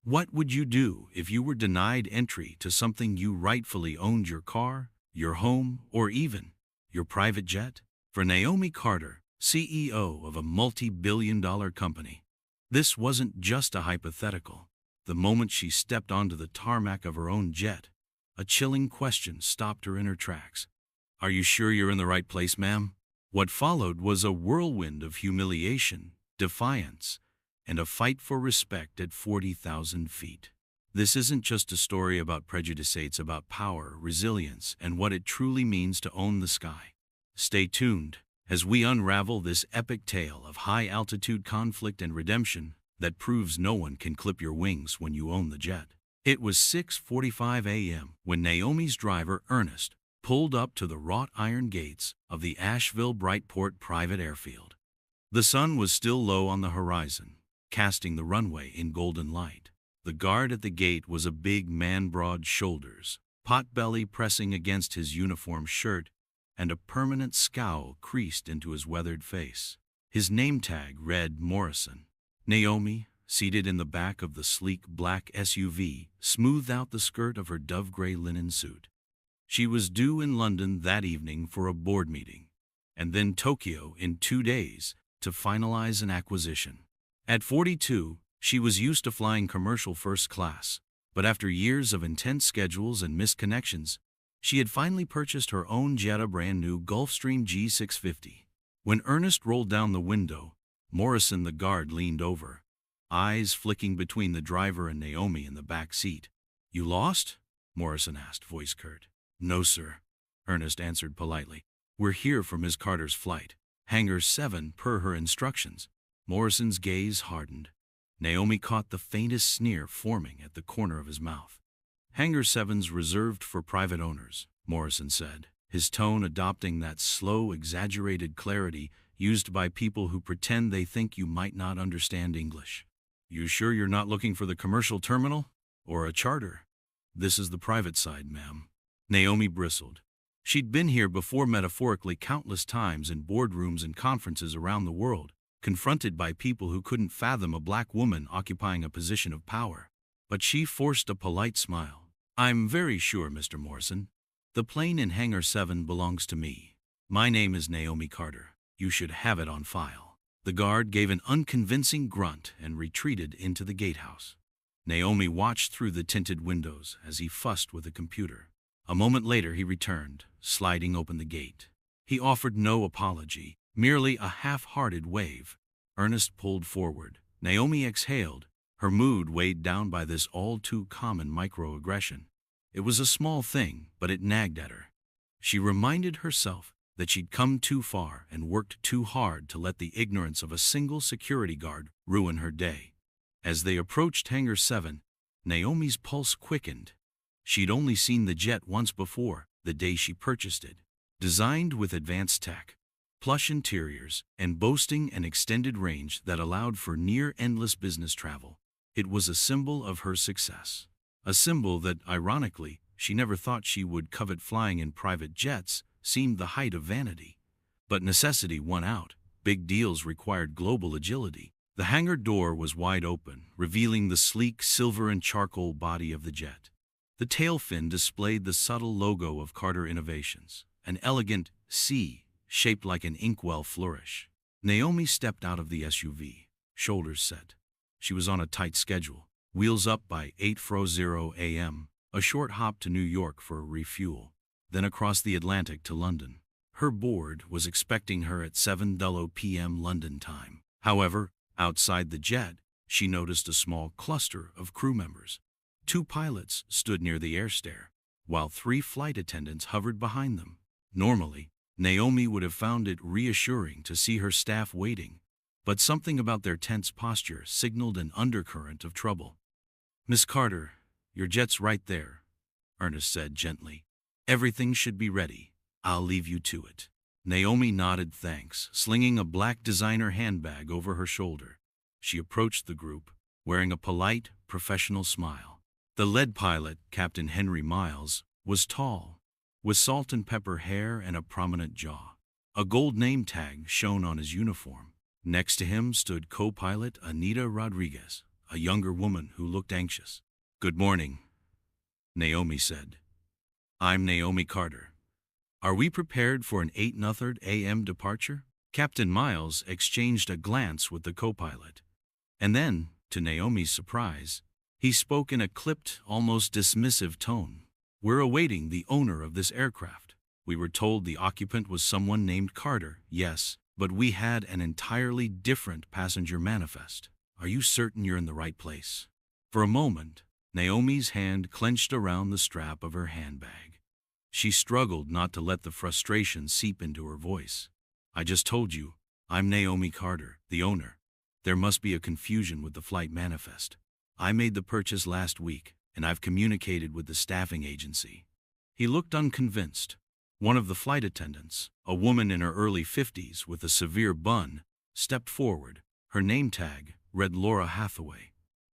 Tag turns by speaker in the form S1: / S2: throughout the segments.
S1: What would you do if you were denied entry to something you rightfully owned, your car, your home, or even your private jet? For Naomi Carter, CEO of a multi-billion-dollar company, this wasn't just a hypothetical. The moment she stepped onto the tarmac of her own jet, a chilling question stopped her in her tracks. "Are you sure you're in the right place, ma'am?" What followed was a whirlwind of humiliation, defiance, and a fight for respect at 40,000 feet. This isn't just a story about prejudice, it's about power, resilience, and what it truly means to own the sky. Stay tuned as we unravel this epic tale of high-altitude conflict and redemption that proves no one can clip your wings when you own the jet. It was 6:45 a.m. when Naomi's driver, Ernest, pulled up to the wrought iron gates of the Asheville Brightport Private Airfield. The sun was still low on the horizon, casting the runway in golden light. The guard at the gate was a big man, broad shoulders, pot-belly pressing against his uniform shirt, and a permanent scowl creased into his weathered face. His name tag read Morrison. Naomi, seated in the back of the sleek black SUV, smoothed out the skirt of her dove-gray linen suit. She was due in London that evening for a board meeting, and then Tokyo in 2 days to finalize an acquisition. At 42, she was used to flying commercial first class, but after years of intense schedules and missed connections, she had finally purchased her own jet, a brand-new Gulfstream G650. When Ernest rolled down the window, Morrison, the guard, leaned over, eyes flicking between the driver and Naomi in the back seat. "You lost?" Morrison asked, voice curt. "No, sir," Ernest answered politely. "We're here for Ms. Carter's flight. Hangar 7, per her instructions." Morrison's gaze hardened. Naomi caught the faintest sneer forming at the corner of his mouth. "Hangar 7's reserved for private owners," Morrison said, his tone adopting that slow, exaggerated clarity used by people who pretend they think you might not understand English. "You sure you're not looking for the commercial terminal? Or a charter?" "This is the private side, ma'am." Naomi bristled. She'd been here before, metaphorically, countless times in boardrooms and conferences around the world, confronted by people who couldn't fathom a black woman occupying a position of power. But she forced a polite smile. "I'm very sure, Mr. Morrison. The plane in Hangar 7 belongs to me. My name is Naomi Carter. You should have it on file." The guard gave an unconvincing grunt and retreated into the gatehouse. Naomi watched through the tinted windows as he fussed with a computer. A moment later he returned, sliding open the gate. He offered no apology, merely a half-hearted wave. Ernest pulled forward. Naomi exhaled, her mood weighed down by this all-too-common microaggression. It was a small thing, but it nagged at her. She reminded herself that she'd come too far and worked too hard to let the ignorance of a single security guard ruin her day. As they approached Hangar 7, Naomi's pulse quickened. She'd only seen the jet once before, the day she purchased it. Designed with advanced tech, plush interiors, and boasting an extended range that allowed for near-endless business travel, it was a symbol of her success. A symbol that, ironically, she never thought she would covet. Flying in private jets seemed the height of vanity. But necessity won out. Big deals required global agility. The hangar door was wide open, revealing the sleek silver and charcoal body of the jet. The tail fin displayed the subtle logo of Carter Innovations, an elegant C shaped like an inkwell flourish. Naomi stepped out of the SUV, shoulders set. She was on a tight schedule. Wheels up by 8:40 a.m., a short hop to New York for a refuel, then across the Atlantic to London. Her board was expecting her at 7:00 p.m. London time. However, outside the jet, she noticed a small cluster of crew members. 2 pilots stood near the air stair, while 3 flight attendants hovered behind them. Normally, Naomi would have found it reassuring to see her staff waiting, but something about their tense posture signaled an undercurrent of trouble. "Miss Carter, your jet's right there," Ernest said gently. "Everything should be ready. I'll leave you to it." Naomi nodded thanks, slinging a black designer handbag over her shoulder. She approached the group, wearing a polite, professional smile. The lead pilot, Captain Henry Miles, was tall, with salt and pepper hair and a prominent jaw. A gold name tag shone on his uniform. Next to him stood co-pilot Anita Rodriguez, a younger woman who looked anxious. "Good morning," Naomi said. "I'm Naomi Carter. Are we prepared for an 8:30 a.m. departure?" Captain Miles exchanged a glance with the co-pilot. And then, to Naomi's surprise, he spoke in a clipped, almost dismissive tone. "We're awaiting the owner of this aircraft. We were told the occupant was someone named Carter, yes, but we had an entirely different passenger manifest. Are you certain you're in the right place?" For a moment, Naomi's hand clenched around the strap of her handbag. She struggled not to let the frustration seep into her voice. "I just told you, I'm Naomi Carter, the owner. There must be a confusion with the flight manifest. I made the purchase last week, and I've communicated with the staffing agency." He looked unconvinced. One of the flight attendants, a woman in her early 50s with a severe bun, stepped forward. Her name tag read Laura Hathaway.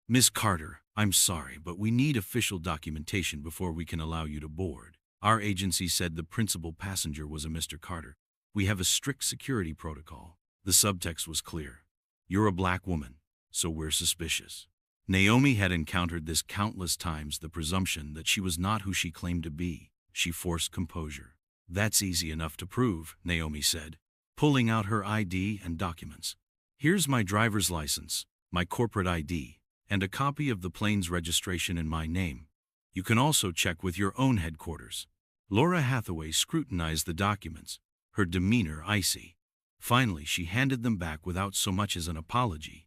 S1: "Miss Carter, I'm sorry, but we need official documentation before we can allow you to board. Our agency said the principal passenger was a Mr. Carter. We have a strict security protocol." The subtext was clear. "You're a black woman, so we're suspicious." Naomi had encountered this countless times, the presumption that she was not who she claimed to be. She forced composure. "That's easy enough to prove," Naomi said, pulling out her ID and documents. "Here's my driver's license, my corporate ID, and a copy of the plane's registration in my name. You can also check with your own headquarters." Laura Hathaway scrutinized the documents, her demeanor icy. Finally, she handed them back without so much as an apology.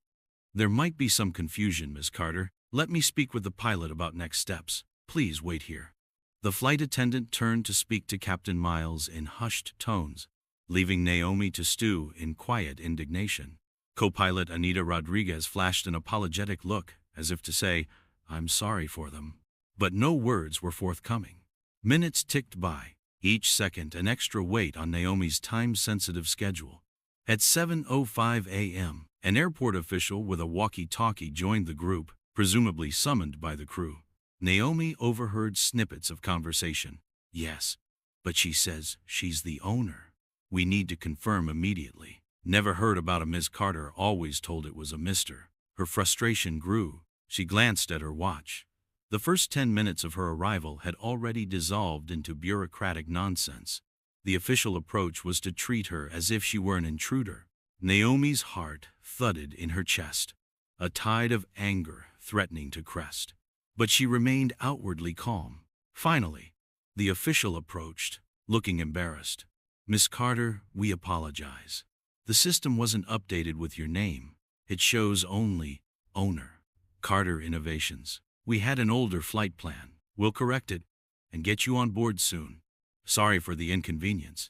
S1: "There might be some confusion, Miss Carter. Let me speak with the pilot about next steps. Please wait here." The flight attendant turned to speak to Captain Miles in hushed tones, leaving Naomi to stew in quiet indignation. Co-pilot Anita Rodriguez flashed an apologetic look, as if to say, "I'm sorry for them." But no words were forthcoming. Minutes ticked by, each second an extra weight on Naomi's time-sensitive schedule. At 7:05 a.m., an airport official with a walkie-talkie joined the group, presumably summoned by the crew. Naomi overheard snippets of conversation. "Yes, but she says she's the owner. We need to confirm immediately. Never heard about a Ms. Carter, always told it was a Mr." Her frustration grew. She glanced at her watch. The first 10 minutes of her arrival had already dissolved into bureaucratic nonsense. The official approach was to treat her as if she were an intruder. Naomi's heart thudded in her chest, a tide of anger threatening to crest. But she remained outwardly calm. Finally, the official approached, looking embarrassed. "Miss Carter, we apologize. The system wasn't updated with your name. It shows only owner. Carter Innovations. We had an older flight plan. We'll correct it and get you on board soon. Sorry for the inconvenience."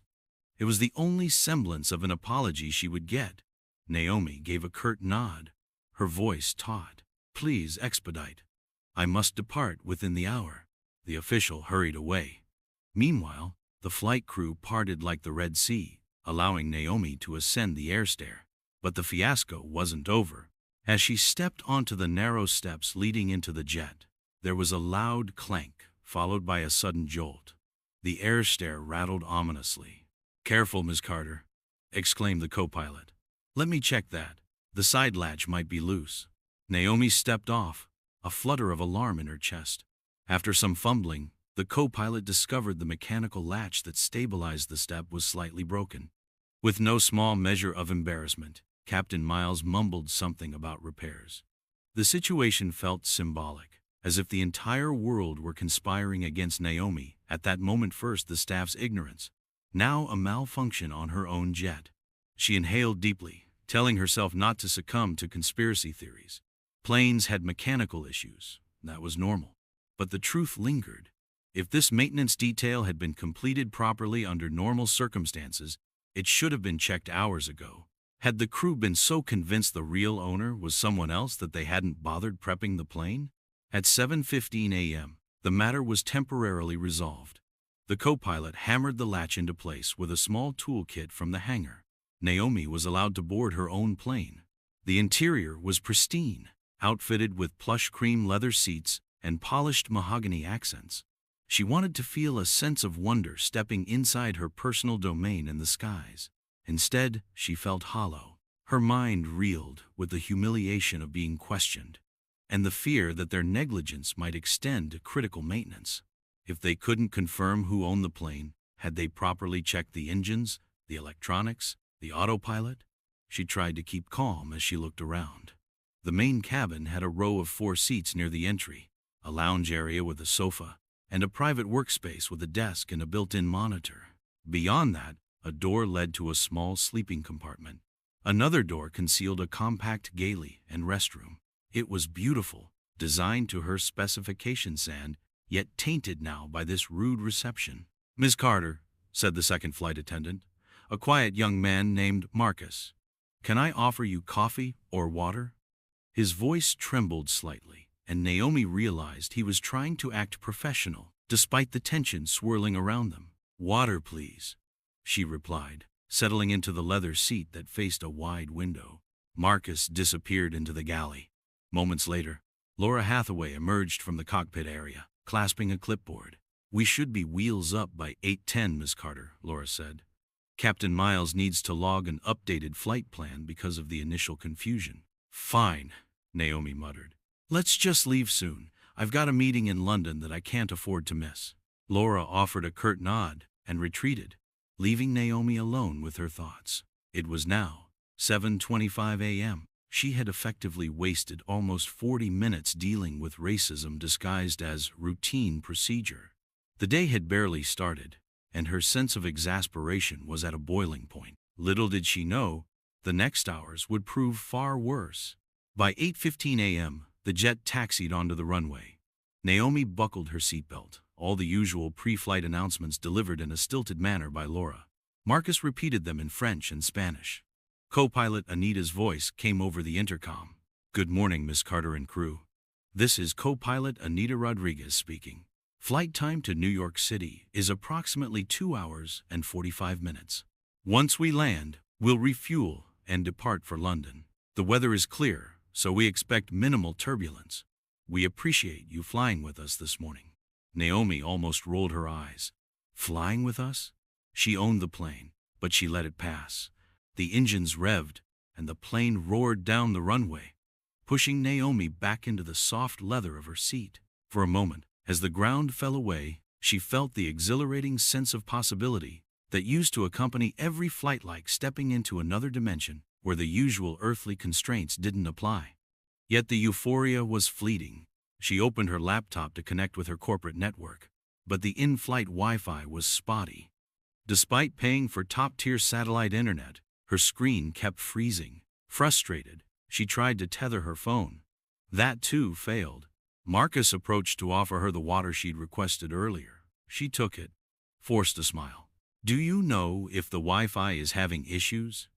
S1: It was the only semblance of an apology she would get. Naomi gave a curt nod, her voice taut. "Please expedite. I must depart within the hour." The official hurried away. Meanwhile, the flight crew parted like the Red Sea, allowing Naomi to ascend the air stair. But the fiasco wasn't over. As she stepped onto the narrow steps leading into the jet, there was a loud clank, followed by a sudden jolt. The air stair rattled ominously. "Careful, Miss Carter," exclaimed the co-pilot. "Let me check that. The side latch might be loose." Naomi stepped off, a flutter of alarm in her chest. After some fumbling, the co-pilot discovered the mechanical latch that stabilized the step was slightly broken. With no small measure of embarrassment, Captain Miles mumbled something about repairs. The situation felt symbolic, as if the entire world were conspiring against Naomi, at that moment first the staff's ignorance, now a malfunction on her own jet. She inhaled deeply, telling herself not to succumb to conspiracy theories. Planes had mechanical issues, that was normal. But the truth lingered. If this maintenance detail had been completed properly under normal circumstances, it should have been checked hours ago. Had the crew been so convinced the real owner was someone else that they hadn't bothered prepping the plane? At 7:15 a.m., the matter was temporarily resolved. The co-pilot hammered the latch into place with a small toolkit from the hangar. Naomi was allowed to board her own plane. The interior was pristine, outfitted with plush cream leather seats and polished mahogany accents. She wanted to feel a sense of wonder stepping inside her personal domain in the skies. Instead, she felt hollow. Her mind reeled with the humiliation of being questioned. and the fear that their negligence might extend to critical maintenance. If they couldn't confirm who owned the plane, had they properly checked the engines, the electronics, the autopilot? She tried to keep calm as she looked around. The main cabin had a row of 4 seats near the entry, a lounge area with a sofa, and a private workspace with a desk and a built-in monitor. Beyond that, a door led to a small sleeping compartment. Another door concealed a compact galley and restroom. It was beautiful, designed to her specifications and yet tainted now by this rude reception. "Ms. Carter," said the second flight attendant, a quiet young man named Marcus, "can I offer you coffee or water?" His voice trembled slightly, and Naomi realized he was trying to act professional, despite the tension swirling around them. "Water, please," she replied, settling into the leather seat that faced a wide window. Marcus disappeared into the galley. Moments later, Laura Hathaway emerged from the cockpit area, clasping a clipboard. "We should be wheels up by 8:10, Miss Carter," Laura said. "Captain Miles needs to log an updated flight plan because of the initial confusion." "Fine," Naomi muttered. "Let's just leave soon. I've got a meeting in London that I can't afford to miss." Laura offered a curt nod and retreated, leaving Naomi alone with her thoughts. It was now 7:25 a.m. She had effectively wasted almost 40 minutes dealing with racism disguised as routine procedure. The day had barely started, and her sense of exasperation was at a boiling point. Little did she know, the next hours would prove far worse. By 8:15 a.m., the jet taxied onto the runway. Naomi buckled her seatbelt, all the usual pre-flight announcements delivered in a stilted manner by Laura. Marcus repeated them in French and Spanish. Co-pilot Anita's voice came over the intercom. "Good morning, Miss Carter and crew. This is co-pilot Anita Rodriguez speaking. Flight time to New York City is approximately 2 hours and 45 minutes. Once we land, we'll refuel and depart for London. The weather is clear, so we expect minimal turbulence. We appreciate you flying with us this morning." Naomi almost rolled her eyes. Flying with us? She owned the plane, but she let it pass. The engines revved, and the plane roared down the runway, pushing Naomi back into the soft leather of her seat. For a moment, as the ground fell away, she felt the exhilarating sense of possibility that used to accompany every flight, like stepping into another dimension where the usual earthly constraints didn't apply. Yet the euphoria was fleeting. She opened her laptop to connect with her corporate network, but the in-flight Wi-Fi was spotty. Despite paying for top-tier satellite internet, her screen kept freezing. Frustrated, she tried to tether her phone. That too failed. Marcus approached to offer her the water she'd requested earlier. She took it, forced a smile. "Do you know if the Wi-Fi is having issues?"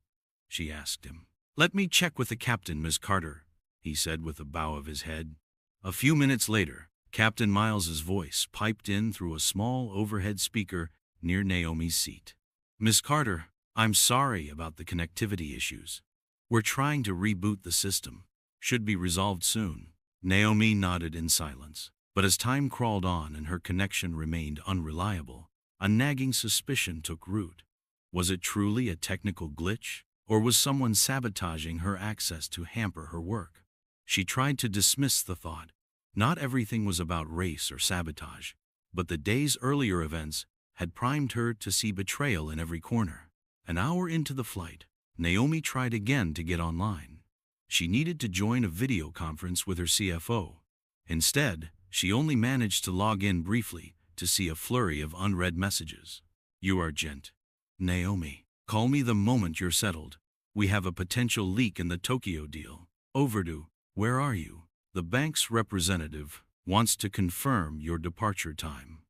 S1: she asked him. "Let me check with the captain, Miss Carter," he said with a bow of his head. A few minutes later, Captain Miles's voice piped in through a small overhead speaker near Naomi's seat. "Miss Carter, I'm sorry about the connectivity issues. We're trying to reboot the system. Should be resolved soon." Naomi nodded in silence, but as time crawled on and her connection remained unreliable, a nagging suspicion took root. Was it truly a technical glitch, or was someone sabotaging her access to hamper her work? She tried to dismiss the thought. Not everything was about race or sabotage, but the day's earlier events had primed her to see betrayal in every corner. An hour into the flight, Naomi tried again to get online. She needed to join a video conference with her CFO. Instead, she only managed to log in briefly to see a flurry of unread messages. "You are Gent. Naomi. Call me the moment you're settled. We have a potential leak in the Tokyo deal. Overdue. Where are you? The bank's representative wants to confirm your departure time.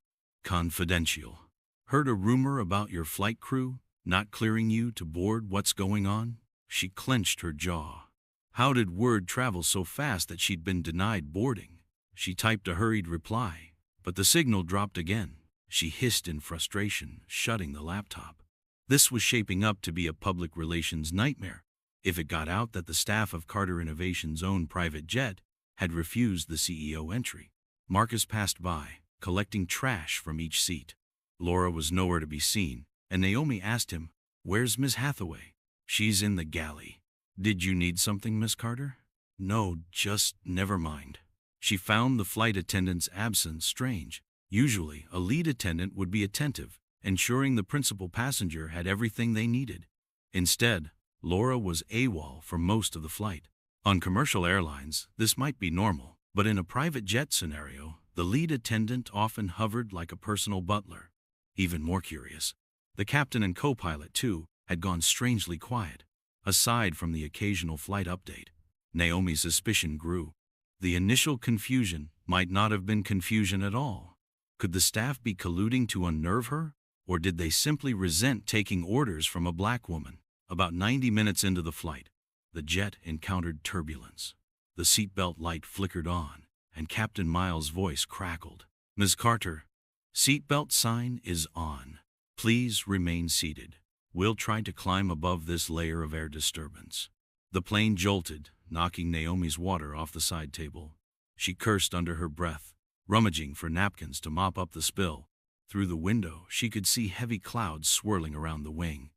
S1: Confidential. Heard a rumor about your flight crew not clearing you to board. What's going on?" She clenched her jaw. How did word travel so fast that she'd been denied boarding? She typed a hurried reply, but the signal dropped again. She hissed in frustration, shutting the laptop. This was shaping up to be a public relations nightmare. If it got out that the staff of Carter Innovations' own private jet had refused the CEO entry. Marcus passed by, collecting trash from each seat. Laura was nowhere to be seen, and Naomi asked him, "Where's Miss Hathaway?" "She's in the galley." "Did you need something, Miss Carter?" No, just never mind. She found the flight attendant's absence strange. Usually, a lead attendant would be attentive, ensuring the principal passenger had everything they needed. Instead, Laura was AWOL for most of the flight. On commercial airlines, this might be normal, but in a private jet scenario, the lead attendant often hovered like a personal butler. Even more curious, the captain and co-pilot, too, had gone strangely quiet. Aside from the occasional flight update, Naomi's suspicion grew. The initial confusion might not have been confusion at all. Could the staff be colluding to unnerve her, or did they simply resent taking orders from a black woman? About 90 minutes into the flight, the jet encountered turbulence. The seatbelt light flickered on, and Captain Miles' voice crackled. "Ms. Carter, seatbelt sign is on. Please remain seated. We'll try to climb above this layer of air disturbance." The plane jolted, knocking Naomi's water off the side table. She cursed under her breath, rummaging for napkins to mop up the spill. Through the window, she could see heavy clouds swirling around the wing,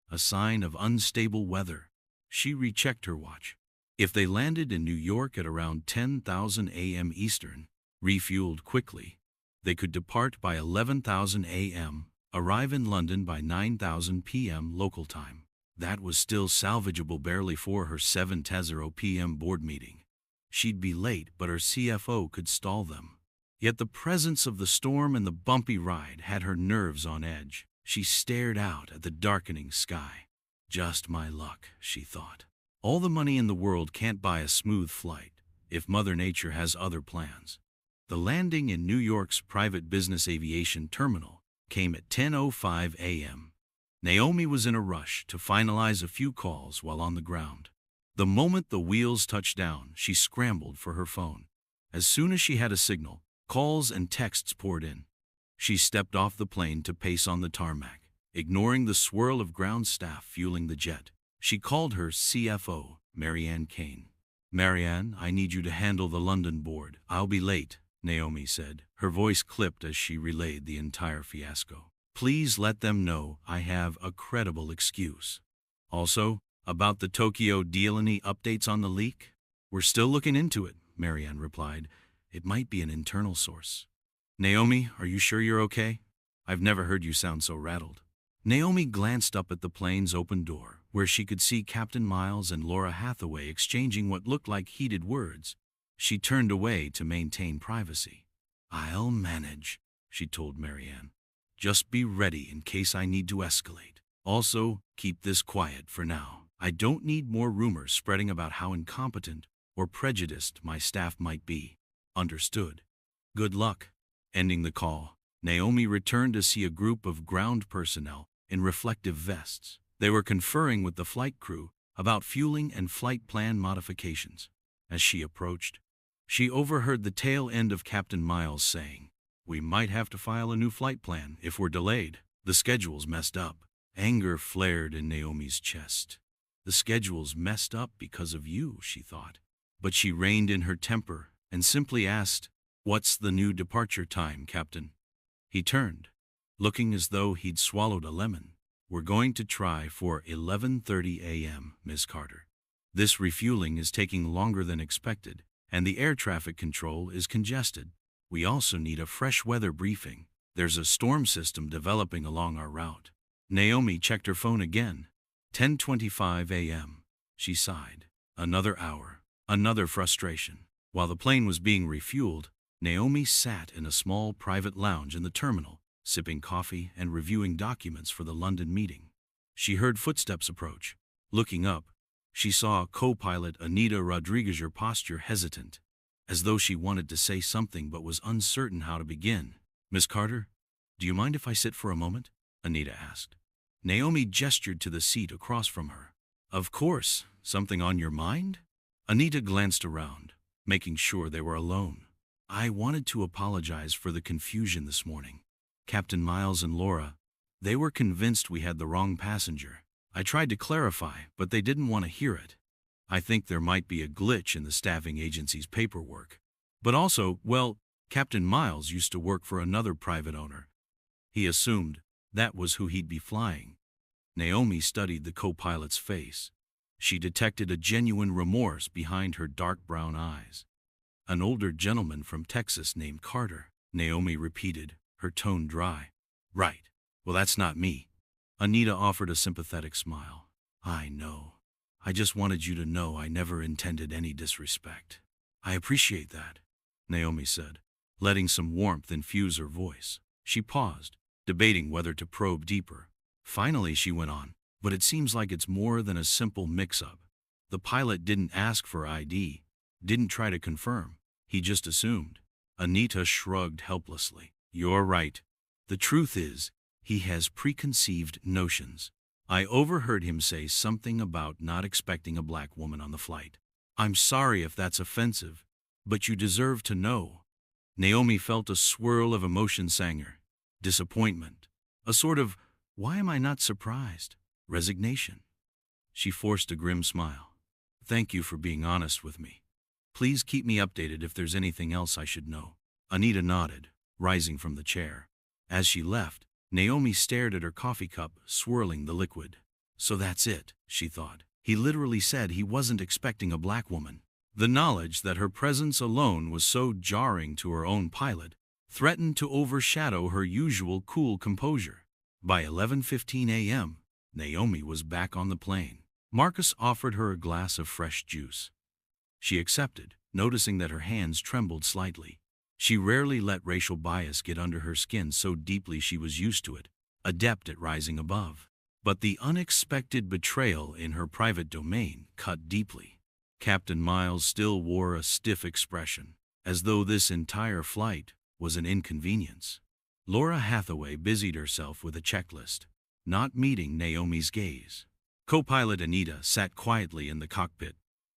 S1: a sign of unstable weather. She rechecked her watch. If they landed in New York at around 10,000 a.m. Eastern, refueled quickly, they could depart by 11,000 a.m., arrive in London by 9,000 p.m. local time. That was still salvageable barely for her 7:10 p.m. board meeting. She'd be late, but her CFO could stall them. Yet the presence of the storm and the bumpy ride had her nerves on edge. She stared out at the darkening sky. Just my luck, she thought. All the money in the world can't buy a smooth flight if Mother Nature has other plans. The landing in New York's private business aviation terminal came at 10:05 a.m. Naomi was in a rush to finalize a few calls while on the ground. The moment the wheels touched down, she scrambled for her phone. As soon as she had a signal, calls and texts poured in. She stepped off the plane to pace on the tarmac, ignoring the swirl of ground staff fueling the jet. She called her CFO, Marianne Kane. "Marianne, I need you to handle the London board. I'll be late," Naomi said. Her voice clipped as she relayed the entire fiasco. "Please let them know I have a credible excuse. Also, about the Tokyo deal, any updates on the leak?" "We're still looking into it," Marianne replied. "It might be an internal source." "Naomi, are you sure you're okay? I've never heard you sound so rattled." Naomi glanced up at the plane's open door, where she could see Captain Miles and Laura Hathaway exchanging what looked like heated words. She turned away to maintain privacy. "I'll manage," she told Marianne. "Just be ready in case I need to escalate. Also, keep this quiet for now. I don't need more rumors spreading about how incompetent or prejudiced my staff might be." "Understood. Good luck." Ending the call, Naomi returned to see a group of ground personnel in reflective vests. They were conferring with the flight crew about fueling and flight plan modifications. As she approached, she overheard the tail end of Captain Miles saying, "We might have to file a new flight plan if we're delayed. The schedule's messed up." Anger flared in Naomi's chest. The schedule's messed up because of you, she thought. But she reined in her temper and simply asked, "What's the new departure time, Captain?" He turned, looking as though he'd swallowed a lemon. "We're going to try for 11:30 a.m., Miss Carter. This refueling is taking longer than expected, and the air traffic control is congested. We also need a fresh weather briefing. There's a storm system developing along our route." Naomi checked her phone again. 10:25 a.m. She sighed. Another hour. Another frustration. While the plane was being refueled, Naomi sat in a small private lounge in the terminal, sipping coffee and reviewing documents for the London meeting. She heard footsteps approach. Looking up, she saw co-pilot Anita Rodriguez, her posture hesitant, as though she wanted to say something but was uncertain how to begin. "Miss Carter, do you mind if I sit for a moment?" Anita asked. Naomi gestured to the seat across from her. "Of course. Something on your mind?" Anita glanced around, making sure they were alone. "I wanted to apologize for the confusion this morning. Captain Miles and Laura, they were convinced we had the wrong passenger. I tried to clarify, but they didn't want to hear it. I think there might be a glitch in the staffing agency's paperwork. But also, well, Captain Miles used to work for another private owner. He assumed that was who he'd be flying." Naomi studied the co-pilot's face. She detected a genuine remorse behind her dark brown eyes. An older gentleman from Texas named Carter, Naomi repeated, her tone dry. Right. Well, that's not me. Anita offered a sympathetic smile. I know. I just wanted you to know I never intended any disrespect. I appreciate that, Naomi said, letting some warmth infuse her voice. She paused, debating whether to probe deeper. Finally, she went on, but it seems like it's more than a simple mix-up. The pilot didn't ask for ID, didn't try to confirm. He just assumed. Anita shrugged helplessly. You're right. The truth is, he has preconceived notions. I overheard him say something about not expecting a black woman on the flight. I'm sorry if that's offensive, but you deserve to know. Naomi felt a swirl of emotion sang her. Disappointment. A sort of, why am I not surprised? Resignation. She forced a grim smile. Thank you for being honest with me. Please keep me updated if there's anything else I should know. Anita nodded, rising from the chair. As she left, Naomi stared at her coffee cup, swirling the liquid. So that's it, she thought. He literally said he wasn't expecting a black woman. The knowledge that her presence alone was so jarring to her own pilot threatened to overshadow her usual cool composure. By 11:15 a.m., Naomi was back on the plane. Marcus offered her a glass of fresh juice. She accepted, noticing that her hands trembled slightly. She rarely let racial bias get under her skin so deeply she was used to it, adept at rising above. But the unexpected betrayal in her private domain cut deeply. Captain Miles still wore a stiff expression, as though this entire flight was an inconvenience. Laura Hathaway busied herself with a checklist, not meeting Naomi's gaze. Co-pilot Anita sat quietly in the cockpit,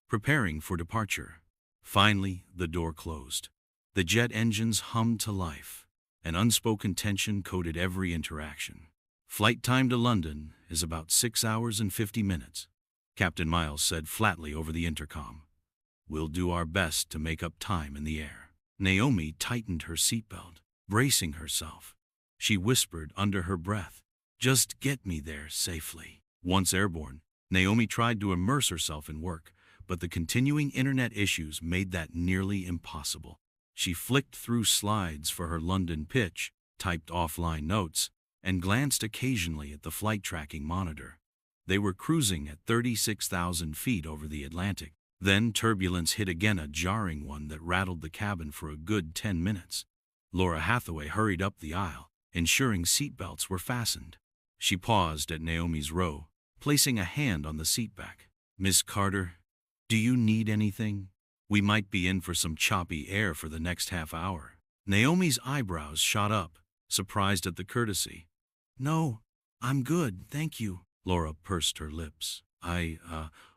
S1: preparing for departure. Finally, the door closed. The jet engines hummed to life. An unspoken tension coated every interaction. Flight time to London is about 6 hours and 50 minutes, Captain Miles said flatly over the intercom. We'll do our best to make up time in the air. Naomi tightened her seatbelt, bracing herself. She whispered under her breath, just get me there safely. Once airborne, Naomi tried to immerse herself in work, but the continuing internet issues made that nearly impossible. She flicked through slides for her London pitch, typed offline notes, and glanced occasionally at the flight tracking monitor. They were cruising at 36,000 feet over the Atlantic. Then turbulence hit again, a jarring one that rattled the cabin for a good 10 minutes. Laura Hathaway hurried up the aisle, ensuring seatbelts were fastened. She paused at Naomi's row, placing a hand on the seatback. Miss Carter, do you need anything? We might be in for some choppy air for the next half hour. Naomi's eyebrows shot up, surprised at the courtesy. No, I'm good, thank you. Laura pursed her lips. I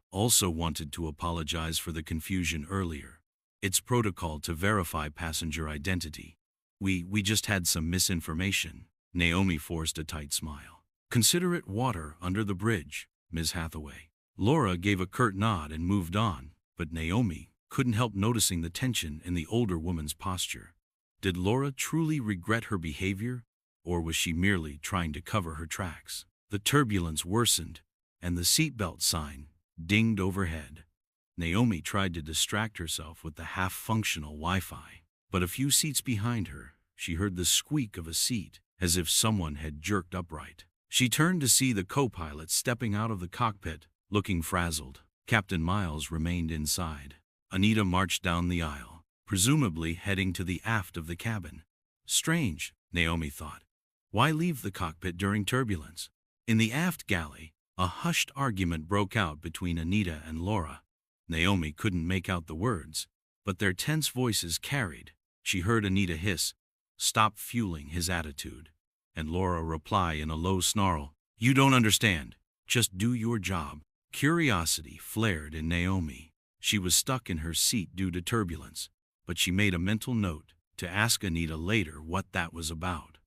S1: also wanted to apologize for the confusion earlier. It's protocol to verify passenger identity. We just had some misinformation. Naomi forced a tight smile. Consider it water under the bridge, Ms. Hathaway. Laura gave a curt nod and moved on, but Naomi couldn't help noticing the tension in the older woman's posture. Did Laura truly regret her behavior, or was she merely trying to cover her tracks? The turbulence worsened, and the seatbelt sign dinged overhead. Naomi tried to distract herself with the half-functional Wi-Fi, but a few seats behind her, she heard the squeak of a seat, as if someone had jerked upright. She turned to see the co-pilot stepping out of the cockpit, looking frazzled. Captain Miles remained inside. Anita marched down the aisle, presumably heading to the aft of the cabin. Strange, Naomi thought. Why leave the cockpit during turbulence? In the aft galley, a hushed argument broke out between Anita and Laura. Naomi couldn't make out the words, but their tense voices carried. She heard Anita hiss, "Stop fueling his attitude," and Laura reply in a low snarl, "You don't understand. Just do your job." Curiosity flared in Naomi. She was stuck in her seat due to turbulence, but she made a mental note to ask Anita later what that was about.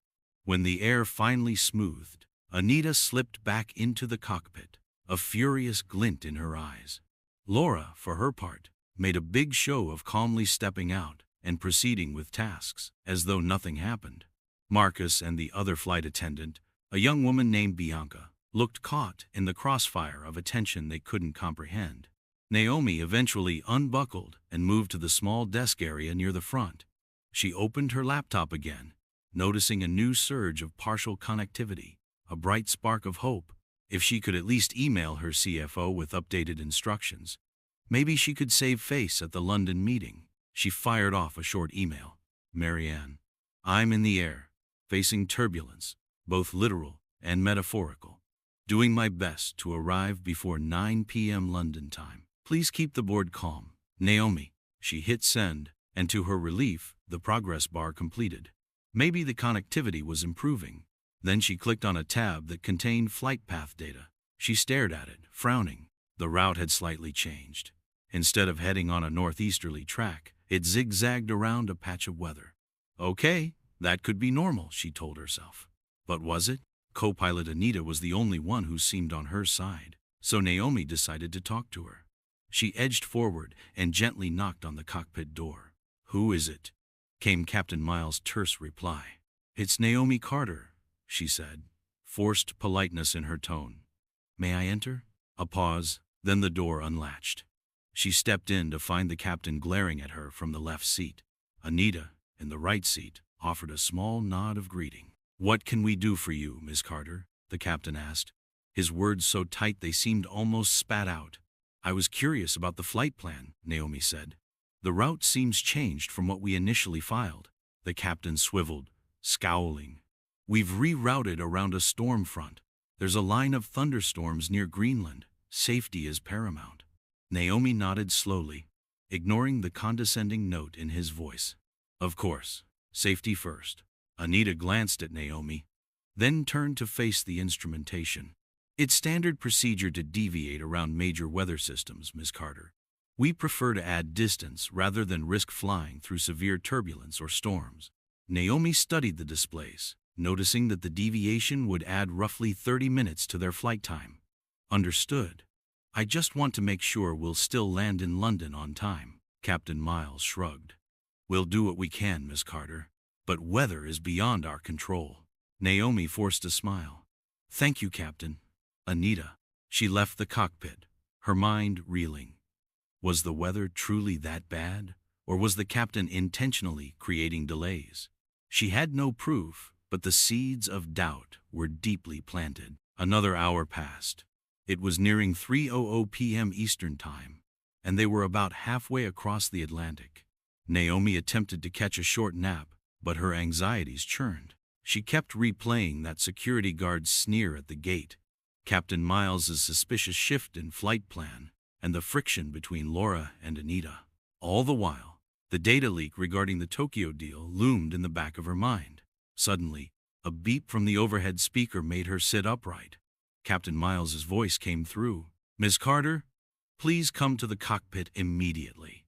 S1: When the air finally smoothed, Anita slipped back into the cockpit, a furious glint in her eyes. Laura, for her part, made a big show of calmly stepping out and proceeding with tasks, as though nothing happened. Marcus and the other flight attendant, a young woman named Bianca, looked caught in the crossfire of attention they couldn't comprehend. Naomi eventually unbuckled and moved to the small desk area near the front. She opened her laptop again, noticing a new surge of partial connectivity, a bright spark of hope. If she could at least email her CFO with updated instructions, maybe she could save face at the London meeting. She fired off a short email. Marianne, I'm in the air, facing turbulence, both literal and metaphorical. Doing my best to arrive before 9 p.m. London time. Please keep the board calm. Naomi. She hit send, and to her relief, the progress bar completed. Maybe the connectivity was improving. Then she clicked on a tab that contained flight path data. She stared at it, frowning. The route had slightly changed. Instead of heading on a northeasterly track, it zigzagged around a patch of weather. Okay, that could be normal, she told herself. But was it? Co-pilot Anita was the only one who seemed on her side, so Naomi decided to talk to her. She edged forward and gently knocked on the cockpit door. Who is it? Came Captain Miles' terse reply. It's Naomi Carter, she said, forced politeness in her tone. May I enter? A pause, then the door unlatched. She stepped in to find the captain glaring at her from the left seat. Anita, in the right seat, offered a small nod of greeting. What can we do for you, Miss Carter? The captain asked, his words so tight they seemed almost spat out. I was curious about the flight plan, Naomi said. The route seems changed from what we initially filed. The captain swiveled, scowling. We've rerouted around a storm front. There's a line of thunderstorms near Greenland. Safety is paramount. Naomi nodded slowly, ignoring the condescending note in his voice. Of course, safety first. Anita glanced at Naomi, then turned to face the instrumentation. It's standard procedure to deviate around major weather systems, Ms. Carter. We prefer to add distance rather than risk flying through severe turbulence or storms. Naomi studied the displays, noticing that the deviation would add roughly 30 minutes to their flight time. Understood. I just want to make sure we'll still land in London on time. Captain Miles shrugged. We'll do what we can, Ms. Carter. But weather is beyond our control. Naomi forced a smile. Thank you, Captain. Anita. She left the cockpit, her mind reeling. Was the weather truly that bad, or was the captain intentionally creating delays? She had no proof, but the seeds of doubt were deeply planted. Another hour passed. It was nearing 3:00 p.m. Eastern Time, and they were about halfway across the Atlantic. Naomi attempted to catch a short nap, but her anxieties churned. She kept replaying that security guard's sneer at the gate, Captain Miles's suspicious shift in flight plan, and the friction between Laura and Anita. All the while, the data leak regarding the Tokyo deal loomed in the back of her mind. Suddenly, a beep from the overhead speaker made her sit upright. Captain Miles's voice came through. Ms. Carter, please come to the cockpit immediately.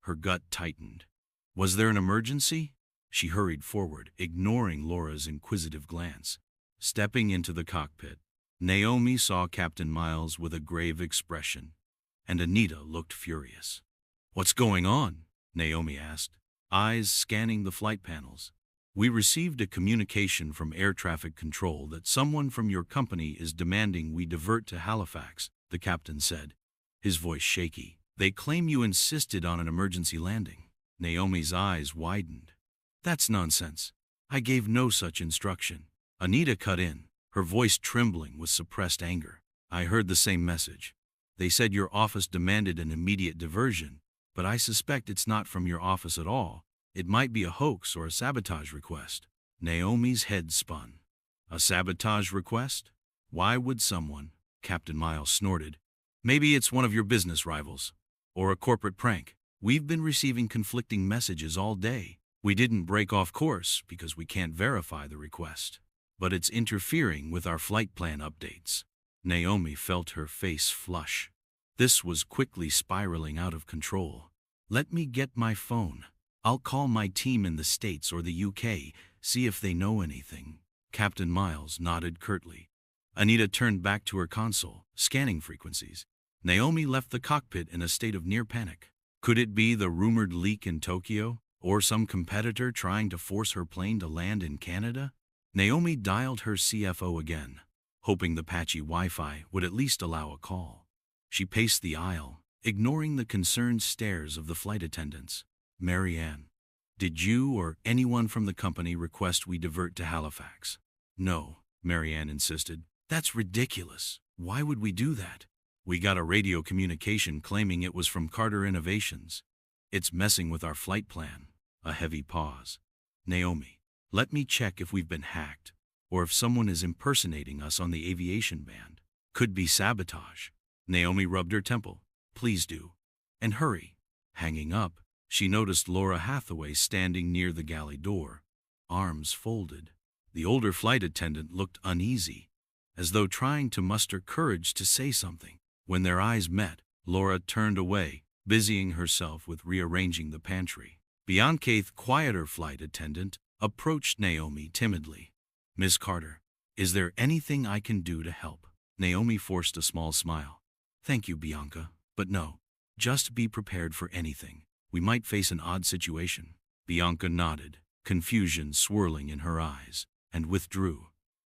S1: Her gut tightened. Was there an emergency? She hurried forward, ignoring Laura's inquisitive glance. Stepping into the cockpit, Naomi saw Captain Miles with a grave expression, and Anita looked furious. What's going on? Naomi asked, eyes scanning the flight panels. We received a communication from air traffic control that someone from your company is demanding we divert to Halifax, the captain said, his voice shaky. They claim you insisted on an emergency landing. Naomi's eyes widened. That's nonsense. I gave no such instruction. Anita cut in, her voice trembling with suppressed anger. I heard the same message. They said your office demanded an immediate diversion, but I suspect it's not from your office at all. It might be a hoax or a sabotage request. Naomi's head spun. A sabotage request? Why would someone? Captain Miles snorted. Maybe it's one of your business rivals. Or a corporate prank. We've been receiving conflicting messages all day. We didn't break off course because we can't verify the request. But it's interfering with our flight plan updates. Naomi felt her face flush. This was quickly spiraling out of control. Let me get my phone. I'll call my team in the States or the UK, see if they know anything. Captain Miles nodded curtly. Anita turned back to her console, scanning frequencies. Naomi left the cockpit in a state of near panic. Could it be the rumored leak in Tokyo, or some competitor trying to force her plane to land in Canada? Naomi dialed her CFO again. hoping the patchy Wi-Fi would at least allow a call. She paced the aisle, ignoring the concerned stares of the flight attendants. "Marianne, did you or anyone from the company request we divert to Halifax?" "No," Marianne insisted. "That's ridiculous. Why would we do that? We got a radio communication claiming it was from Carter Innovations. It's messing with our flight plan." A heavy pause. "Naomi, let me check if we've been hacked, or if someone is impersonating us on the aviation band. Could be sabotage." Naomi rubbed her temple. "Please do. And hurry." Hanging up, she noticed Laura Hathaway standing near the galley door, arms folded. The older flight attendant looked uneasy, as though trying to muster courage to say something. When their eyes met, Laura turned away, busying herself with rearranging the pantry. Bianca's quieter flight attendant approached Naomi timidly. "Miss Carter, is there anything I can do to help?" Naomi forced a small smile. "Thank you, Bianca, but no. Just be prepared for anything. We might face an odd situation." Bianca nodded, confusion swirling in her eyes, and withdrew.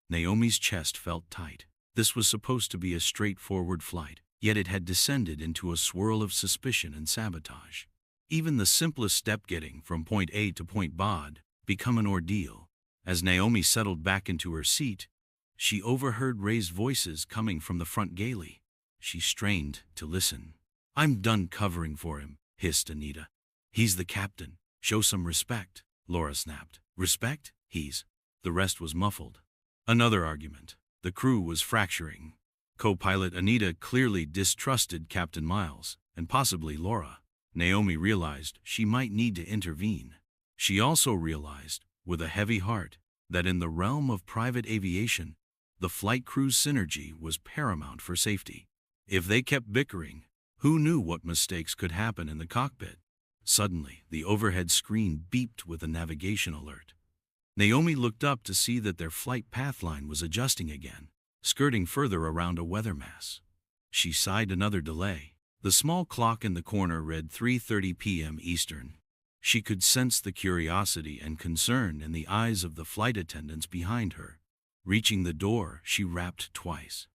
S1: Naomi's chest felt tight. This was supposed to be a straightforward flight, yet it had descended into a swirl of suspicion and sabotage. Even the simplest step, getting from point A to point B, become an ordeal. As Naomi settled back into her seat, she overheard raised voices coming from the front galley. She strained to listen. "I'm done covering for him," hissed Anita. "He's the captain. Show some respect," Laura snapped. "Respect? He's..." The rest was muffled. Another argument. The crew was fracturing. Co-pilot Anita clearly distrusted Captain Miles, and possibly Laura. Naomi realized she might need to intervene. She also realized, with a heavy heart, that in the realm of private aviation, the flight crew's synergy was paramount for safety. If they kept bickering, who knew what mistakes could happen in the cockpit? Suddenly, the overhead screen beeped with a navigation alert. Naomi looked up to see that their flight pathline was adjusting again, skirting further around a weather mass. She sighed another delay. The small clock in the corner read 3:30 p.m. Eastern. She could sense the curiosity and concern in the eyes of the flight attendants behind her. Reaching the door, she rapped twice.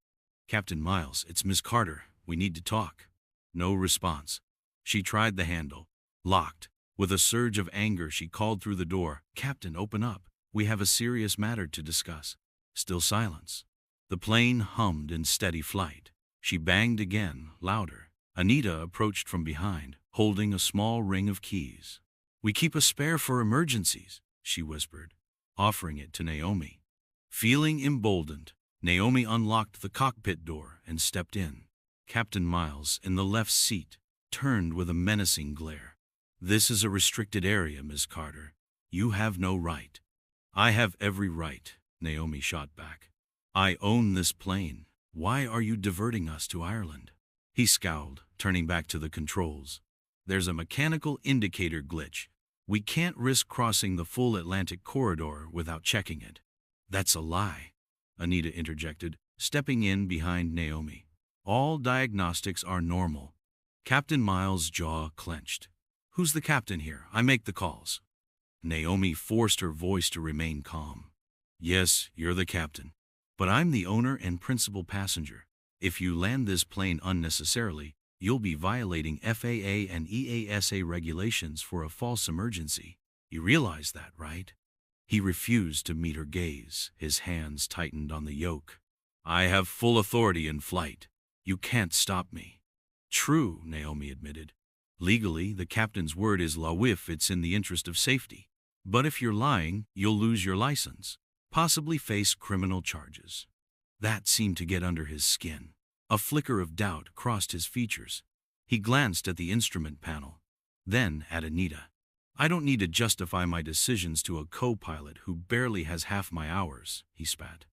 S1: "Captain Miles, it's Miss Carter. We need to talk." No response. She tried the handle. Locked. With a surge of anger, she called through the door. "Captain, open up. We have a serious matter to discuss." Still silence. The plane hummed in steady flight. She banged again, louder. Anita approached from behind, holding a small ring of keys. "We keep a spare for emergencies," she whispered, offering it to Naomi. Feeling emboldened, Naomi unlocked the cockpit door and stepped in. Captain Miles, in the left seat, turned with a menacing glare. "This is a restricted area, Miss Carter. You have no right." "I have every right," Naomi shot back. "I own this plane. Why are you diverting us to Ireland?" He scowled, turning back to the controls. "There's a mechanical indicator glitch. We can't risk crossing the full Atlantic corridor without checking it." "That's a lie," Anita interjected, stepping in behind Naomi. "All diagnostics are normal." Captain Miles' jaw clenched. "Who's the captain here? I make the calls." Naomi forced her voice to remain calm. "Yes, you're the captain. But I'm the owner and principal passenger. If you land this plane unnecessarily, you'll be violating FAA and EASA regulations for a false emergency. You realize that, right?" He refused to meet her gaze. His hands tightened on the yoke. "I have full authority in flight. You can't stop me." "True," Naomi admitted. "Legally, the captain's word is law if it's in the interest of safety. But if you're lying, you'll lose your license, possibly face criminal charges." That seemed to get under his skin. A flicker of doubt crossed his features. He glanced at the instrument panel, then at Anita. "I don't need to justify my decisions to a co-pilot who barely has half my hours," he spat.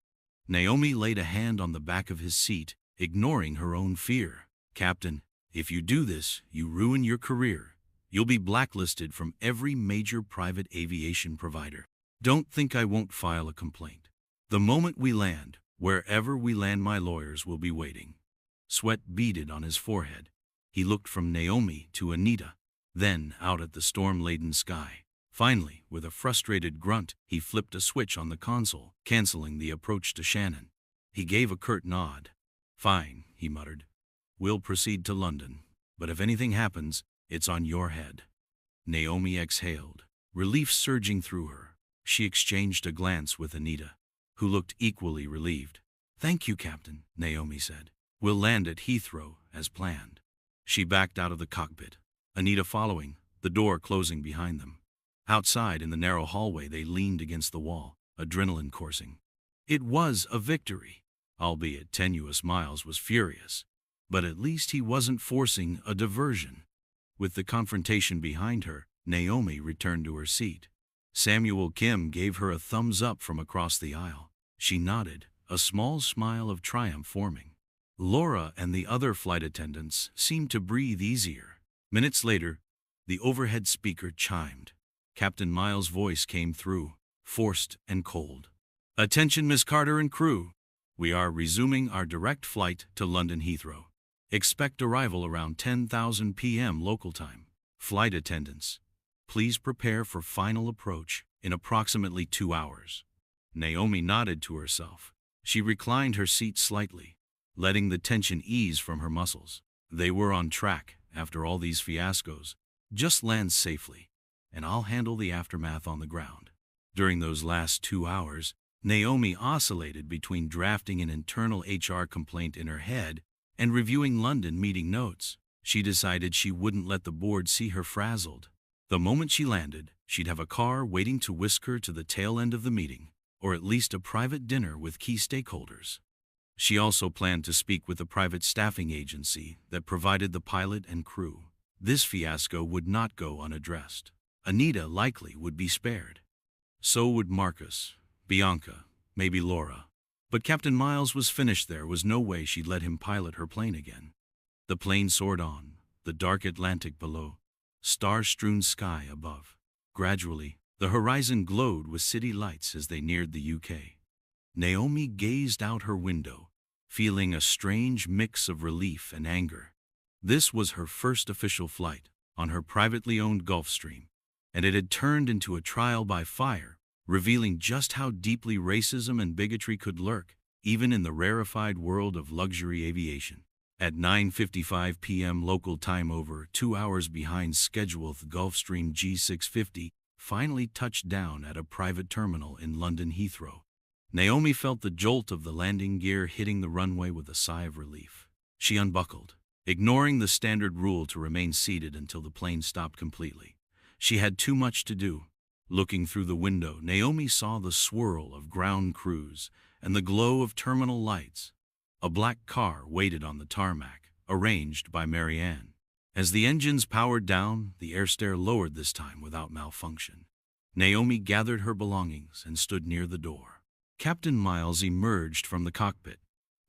S1: Naomi laid a hand on the back of his seat, ignoring her own fear. "Captain, if you do this, you ruin your career. You'll be blacklisted from every major private aviation provider. Don't think I won't file a complaint. The moment we land, wherever we land, my lawyers will be waiting." Sweat beaded on his forehead. He looked from Naomi to Anita, then out at the storm-laden sky. Finally, with a frustrated grunt, he flipped a switch on the console, canceling the approach to Shannon. He gave a curt nod. Fine, he muttered. We'll proceed to London, but if anything happens, it's on your head. Naomi exhaled, relief surging through her. She exchanged a glance with Anita, who looked equally relieved. Thank you, Captain, Naomi said. We'll land at Heathrow, as planned. She backed out of the cockpit, Anita following, the door closing behind them. Outside, in the narrow hallway, they leaned against the wall, adrenaline coursing. It was a victory, albeit tenuous. Miles was furious, but at least he wasn't forcing a diversion. With the confrontation behind her, Naomi returned to her seat. Samuel Kim gave her a thumbs up from across the aisle. She nodded, a small smile of triumph forming. Laura and the other flight attendants seemed to breathe easier. Minutes later, the overhead speaker chimed. Captain Miles' voice came through, forced and cold. Attention, Miss Carter and crew. We are resuming our direct flight to London Heathrow. Expect arrival around 10,000 p.m. local time. Flight attendants, please prepare for final approach in approximately 2 hours. Naomi nodded to herself. She reclined her seat slightly, letting the tension ease from her muscles. They were on track after all these fiascos. Just land safely, and I'll handle the aftermath on the ground. During those last 2 hours, Naomi oscillated between drafting an internal HR complaint in her head and reviewing London meeting notes. She decided she wouldn't let the board see her frazzled. The moment she landed, she'd have a car waiting to whisk her to the tail end of the meeting, or at least a private dinner with key stakeholders. She also planned to speak with the private staffing agency that provided the pilot and crew. This fiasco would not go unaddressed. Anita likely would be spared. So would Marcus, Bianca, maybe Laura. But Captain Miles was finished. There was no way she'd let him pilot her plane again. The plane soared on, the dark Atlantic below, star-strewn sky above. Gradually, the horizon glowed with city lights as they neared the UK. Naomi gazed out her window, feeling a strange mix of relief and anger. This was her first official flight on her privately owned Gulfstream, and it had turned into a trial by fire, revealing just how deeply racism and bigotry could lurk, even in the rarefied world of luxury aviation. At 9:55 p.m. local time, over 2 hours behind schedule, the Gulfstream G650 finally touched down at a private terminal in London Heathrow. Naomi felt the jolt of the landing gear hitting the runway with a sigh of relief. She unbuckled, ignoring the standard rule to remain seated until the plane stopped completely. She had too much to do. Looking through the window, Naomi saw the swirl of ground crews and the glow of terminal lights. A black car waited on the tarmac, arranged by Marianne. As the engines powered down, the air stair lowered, this time without malfunction. Naomi gathered her belongings and stood near the door. Captain Miles emerged from the cockpit.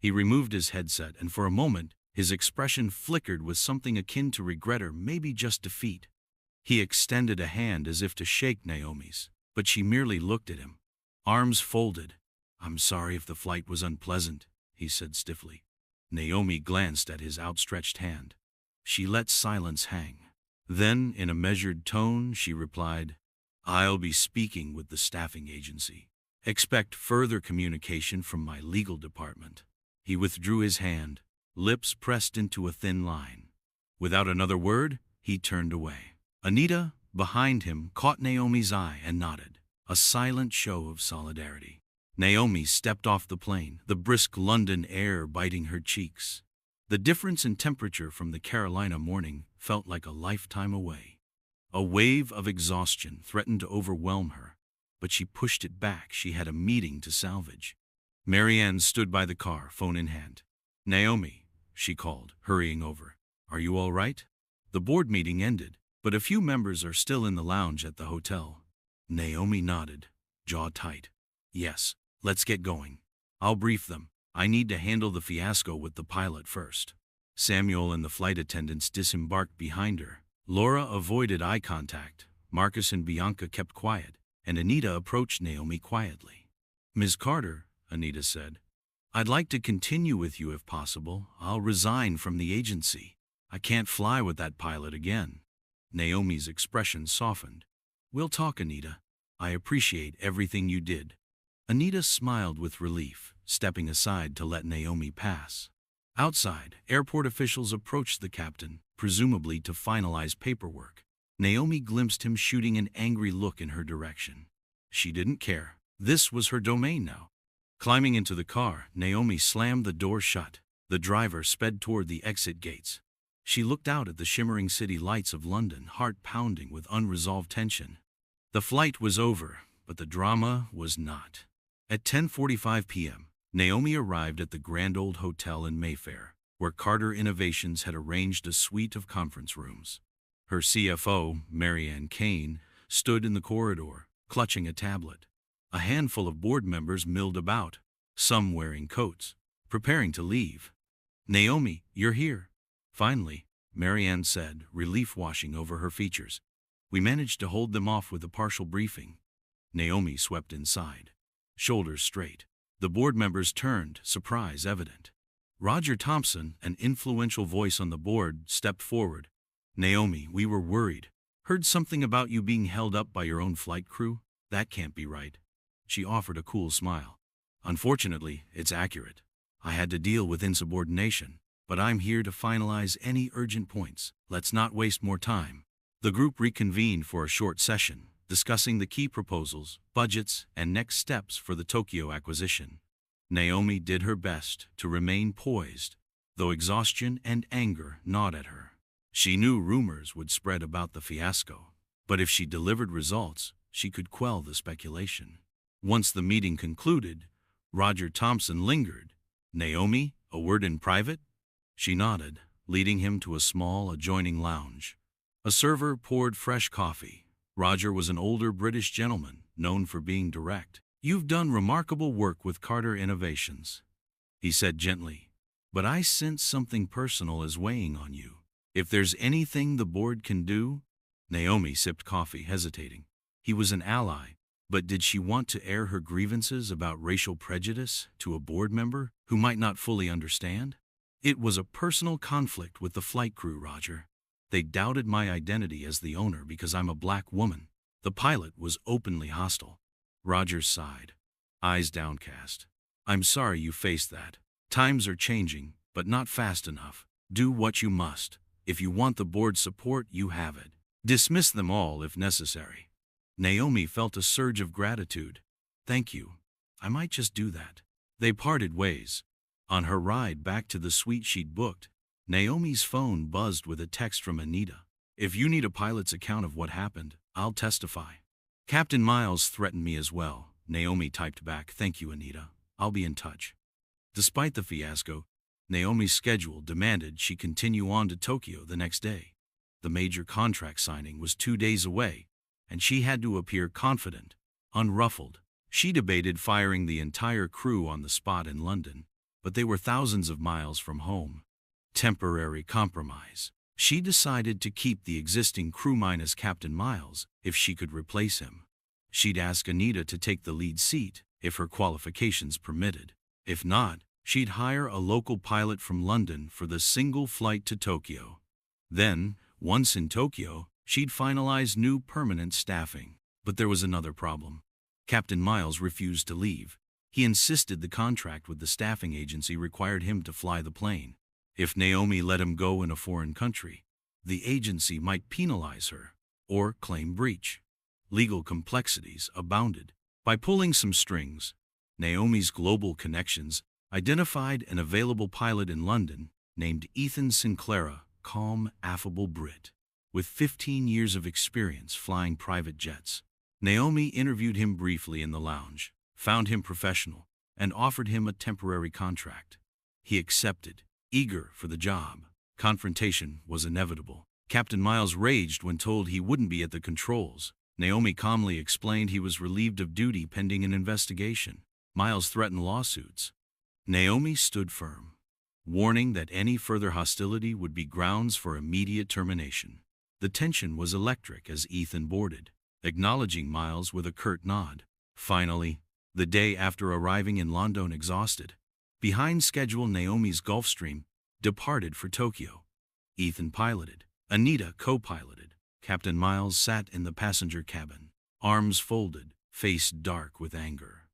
S1: He removed his headset, and for a moment, his expression flickered with something akin to regret or maybe just defeat. He extended a hand as if to shake Naomi's, but she merely looked at him, arms folded. "I'm sorry if the flight was unpleasant," he said stiffly. Naomi glanced at his outstretched hand. She let silence hang. Then, in a measured tone, she replied, "I'll be speaking with the staffing agency. Expect further communication from my legal department." He withdrew his hand, lips pressed into a thin line. Without another word, he turned away. Anita, behind him, caught Naomi's eye and nodded, a silent show of solidarity. Naomi stepped off the plane, the brisk London air biting her cheeks. The difference in temperature from the Carolina morning felt like a lifetime away. A wave of exhaustion threatened to overwhelm her, but she pushed it back. She had a meeting to salvage. Marianne stood by the car, phone in hand. "Naomi," she called, hurrying over. "Are you all right?" The board meeting ended, but a few members are still in the lounge at the hotel. Naomi nodded, jaw tight. "Yes, let's get going. I'll brief them. I need to handle the fiasco with the pilot first." Samuel and the flight attendants disembarked behind her. Laura avoided eye contact. Marcus and Bianca kept quiet, and Anita approached Naomi quietly. "Ms. Carter," Anita said, "I'd like to continue with you if possible. I'll resign from the agency. I can't fly with that pilot again." Naomi's expression softened. "We'll talk, Anita. I appreciate everything you did." Anita smiled with relief, stepping aside to let Naomi pass. Outside, airport officials approached the captain, presumably to finalize paperwork. Naomi glimpsed him shooting an angry look in her direction. She didn't care. This was her domain now. Climbing into the car, Naomi slammed the door shut. The driver sped toward the exit gates. She looked out at the shimmering city lights of London, heart pounding with unresolved tension. The flight was over, but the drama was not. At 10:45 p.m., Naomi arrived at the Grand Old Hotel in Mayfair, where Carter Innovations had arranged a suite of conference rooms. Her CFO, Marianne Kane, stood in the corridor, clutching a tablet. A handful of board members milled about, some wearing coats, preparing to leave. "Naomi, you're here." Finally, Marianne said, relief washing over her features. "We managed to hold them off with a partial briefing." Naomi swept inside, shoulders straight. The board members turned, surprise evident. Roger Thompson, an influential voice on the board, stepped forward. "Naomi, we were worried. Heard something about you being held up by your own flight crew? That can't be right." She offered a cool smile. "Unfortunately, it's accurate. I had to deal with insubordination, but I'm here to finalize any urgent points. Let's not waste more time." The group reconvened for a short session, discussing the key proposals, budgets, and next steps for the Tokyo acquisition. Naomi did her best to remain poised, though exhaustion and anger gnawed at her. She knew rumors would spread about the fiasco, but if she delivered results, she could quell the speculation. Once the meeting concluded, Roger Thompson lingered. "Naomi, a word in private?" She nodded, leading him to a small adjoining lounge. A server poured fresh coffee. Roger was an older British gentleman, known for being direct. "You've done remarkable work with Carter Innovations," he said gently, "but I sense something personal is weighing on you. If there's anything the board can do—" Naomi sipped coffee, hesitating. He was an ally, but did she want to air her grievances about racial prejudice to a board member who might not fully understand? "It was a personal conflict with the flight crew, Roger. They doubted my identity as the owner because I'm a black woman. The pilot was openly hostile." Roger sighed, eyes downcast. "I'm sorry you faced that. Times are changing, but not fast enough. Do what you must. If you want the board's support, you have it. Dismiss them all if necessary." Naomi felt a surge of gratitude. "Thank you. I might just do that." They parted ways. On her ride back to the suite she'd booked, Naomi's phone buzzed with a text from Anita. "If you need a pilot's account of what happened, I'll testify." "Captain Miles threatened me as well," Naomi typed back. "Thank you, Anita. I'll be in touch." Despite the fiasco, Naomi's schedule demanded she continue on to Tokyo the next day. The major contract signing was 2 days away, and she had to appear confident, unruffled. She debated firing the entire crew on the spot in London, but they were thousands of miles from home. Temporary compromise. She decided to keep the existing crew minus Captain Miles if she could replace him. She'd ask Anita to take the lead seat if her qualifications permitted. If not, she'd hire a local pilot from London for the single flight to Tokyo. Then, once in Tokyo, she'd finalize new permanent staffing. But there was another problem. Captain Miles refused to leave. He insisted the contract with the staffing agency required him to fly the plane. If Naomi let him go in a foreign country, the agency might penalize her or claim breach. Legal complexities abounded. By pulling some strings, Naomi's global connections identified an available pilot in London named Ethan Sinclair, a calm, affable Brit with 15 years of experience flying private jets. Naomi interviewed him briefly in the lounge, found him professional, and offered him a temporary contract. He accepted, eager for the job. Confrontation was inevitable. Captain Miles raged when told he wouldn't be at the controls. Naomi calmly explained he was relieved of duty pending an investigation. Miles threatened lawsuits. Naomi stood firm, warning that any further hostility would be grounds for immediate termination. The tension was electric as Ethan boarded, acknowledging Miles with a curt nod. Finally, the day after arriving in London exhausted, behind schedule, Naomi's Gulfstream departed for Tokyo. Ethan piloted, Anita co-piloted. Captain Miles sat in the passenger cabin, arms folded, face dark with anger.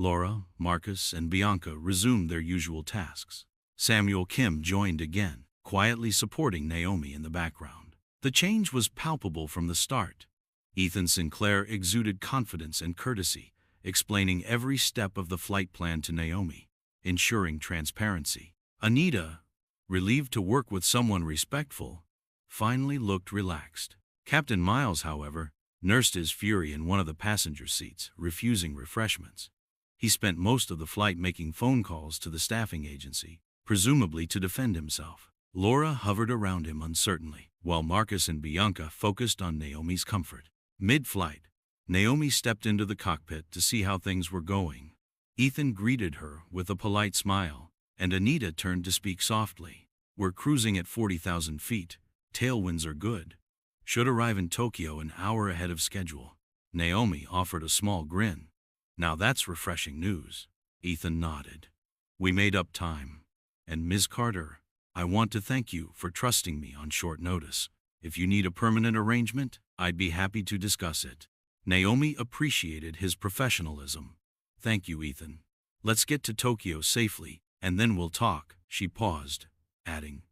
S1: Laura, Marcus, and Bianca resumed their usual tasks. Samuel Kim joined again, quietly supporting Naomi in the background. The change was palpable from the start. Ethan Sinclair exuded confidence and courtesy, explaining every step of the flight plan to Naomi, ensuring transparency. Anita, relieved to work with someone respectful, finally looked relaxed. Captain Miles, however, nursed his fury in one of the passenger seats, refusing refreshments. He spent most of the flight making phone calls to the staffing agency, presumably to defend himself. Laura hovered around him uncertainly, while Marcus and Bianca focused on Naomi's comfort. Mid-flight, Naomi stepped into the cockpit to see how things were going. Ethan greeted her with a polite smile, and Anita turned to speak softly. "We're cruising at 40,000 feet. Tailwinds are good. Should arrive in Tokyo an hour ahead of schedule." Naomi offered a small grin. "Now that's refreshing news." Ethan nodded. "We made up time. And Ms. Carter, I want to thank you for trusting me on short notice. If you need a permanent arrangement, I'd be happy to discuss it." Naomi appreciated his professionalism. "Thank you, Ethan. Let's get to Tokyo safely, and then we'll talk." She paused, adding,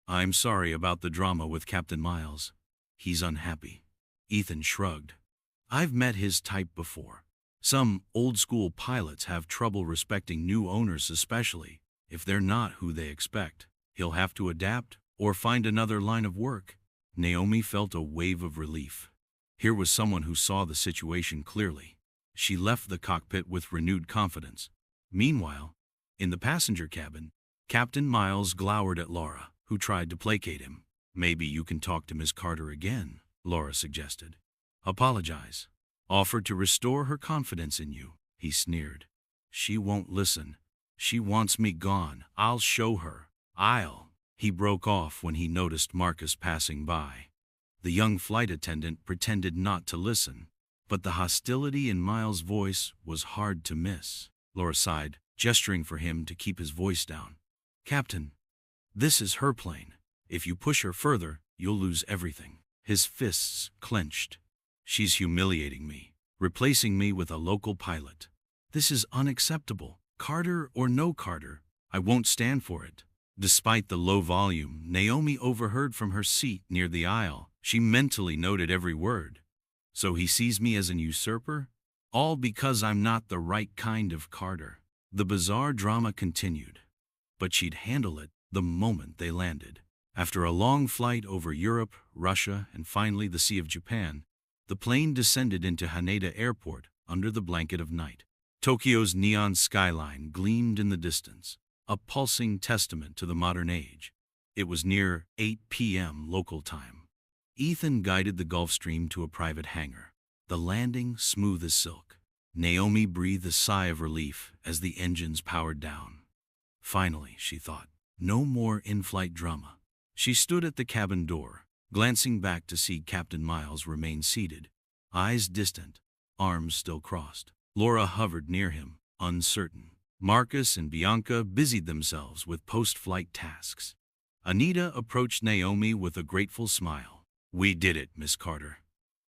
S1: "I'm sorry about the drama with Captain Miles. He's unhappy." Ethan shrugged. "I've met his type before. Some old-school pilots have trouble respecting new owners, especially if they're not who they expect. He'll have to adapt or find another line of work." Naomi felt a wave of relief. Here was someone who saw the situation clearly. She left the cockpit with renewed confidence. Meanwhile, in the passenger cabin, Captain Miles glowered at Laura, who tried to placate him. "Maybe you can talk to Ms. Carter again," Laura suggested. "Apologize. Offer to restore her confidence in you," he sneered. "She won't listen. She wants me gone. I'll show her. He broke off when he noticed Marcus passing by. The young flight attendant pretended not to listen, but the hostility in Miles' voice was hard to miss. Laura sighed, gesturing for him to keep his voice down. "Captain, this is her plane. If you push her further, you'll lose everything." His fists clenched. "She's humiliating me, replacing me with a local pilot. This is unacceptable. Carter or no Carter, I won't stand for it." Despite the low volume Naomi overheard from her seat near the aisle, she mentally noted every word. "So he sees me as an usurper? All because I'm not the right kind of Carter." The bizarre drama continued, but she'd handle it the moment they landed. After a long flight over Europe, Russia, and finally the Sea of Japan, the plane descended into Haneda Airport under the blanket of night. Tokyo's neon skyline gleamed in the distance, a pulsing testament to the modern age. It was near 8 p.m. local time. Ethan guided the Gulfstream to a private hangar, the landing smooth as silk. Naomi breathed a sigh of relief as the engines powered down. Finally, she thought, no more in-flight drama. She stood at the cabin door, glancing back to see Captain Miles remain seated, eyes distant, arms still crossed. Laura hovered near him, uncertain. Marcus and Bianca busied themselves with post-flight tasks. Anita approached Naomi with a grateful smile. "We did it, Miss Carter.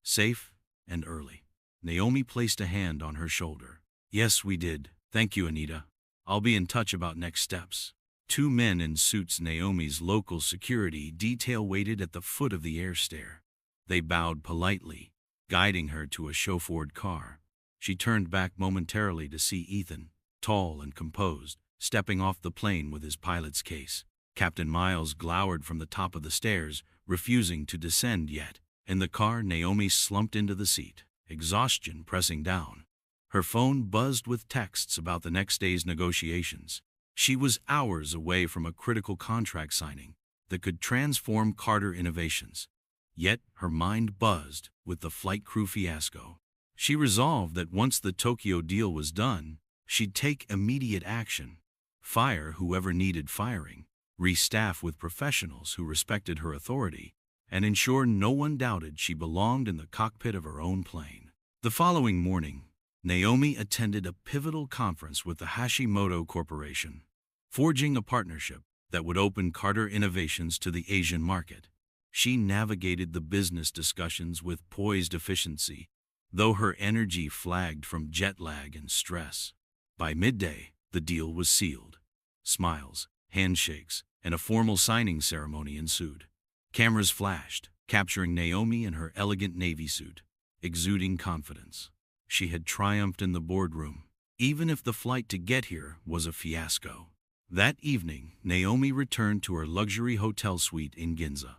S1: Safe and early." Naomi placed a hand on her shoulder. "Yes, we did. Thank you, Anita. I'll be in touch about next steps." Two men in suits, Naomi's local security detail, waited at the foot of the air stair. They bowed politely, guiding her to a chauffeured car. She turned back momentarily to see Ethan, tall and composed, stepping off the plane with his pilot's case. Captain Miles glowered from the top of the stairs, refusing to descend yet. In the car, Naomi slumped into the seat, exhaustion pressing down. Her phone buzzed with texts about the next day's negotiations. She was hours away from a critical contract signing that could transform Carter Innovations. Yet her mind buzzed with the flight crew fiasco. She resolved that once the Tokyo deal was done, she'd take immediate action. Fire whoever needed firing, restaff with professionals who respected her authority, and ensure no one doubted she belonged in the cockpit of her own plane. The following morning, Naomi attended a pivotal conference with the Hashimoto Corporation, forging a partnership that would open Carter Innovations to the Asian market. She navigated the business discussions with poised efficiency, though her energy flagged from jet lag and stress. By midday, the deal was sealed. Smiles, handshakes, and a formal signing ceremony ensued. Cameras flashed, capturing Naomi in her elegant navy suit, exuding confidence. She had triumphed in the boardroom, even if the flight to get here was a fiasco. That evening, Naomi returned to her luxury hotel suite in Ginza.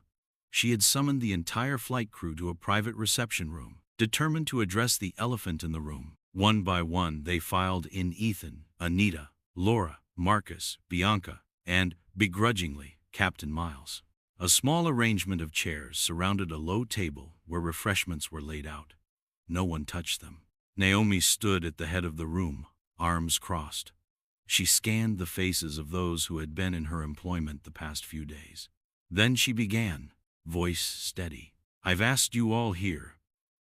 S1: She had summoned the entire flight crew to a private reception room, determined to address the elephant in the room. One by one, they filed in Ethan, Anita, Laura, Marcus, Bianca, and, begrudgingly, Captain Miles. A small arrangement of chairs surrounded a low table where refreshments were laid out. No one touched them. Naomi stood at the head of the room, arms crossed. She scanned the faces of those who had been in her employment the past few days. Then she began, voice steady. "I've asked you all here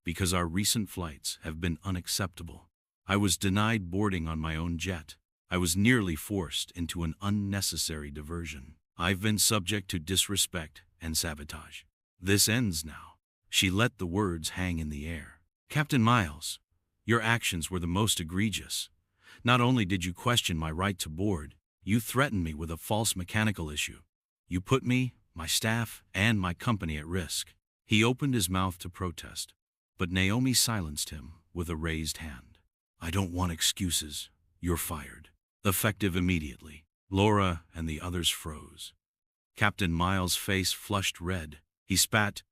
S1: because our recent flights have been unacceptable. I was denied boarding on my own jet. I was nearly forced into an unnecessary diversion. I've been subject to disrespect and sabotage. This ends now." She let the words hang in the air. "Captain Miles, your actions were the most egregious. Not only did you question my right to board, you threatened me with a false mechanical issue. You put me, my staff, and my company at risk." He opened his mouth to protest, but Naomi silenced him with a raised hand. "I don't want excuses. You're fired." Effective immediately. Laura and the others froze. Captain Miles' face flushed red. He spat,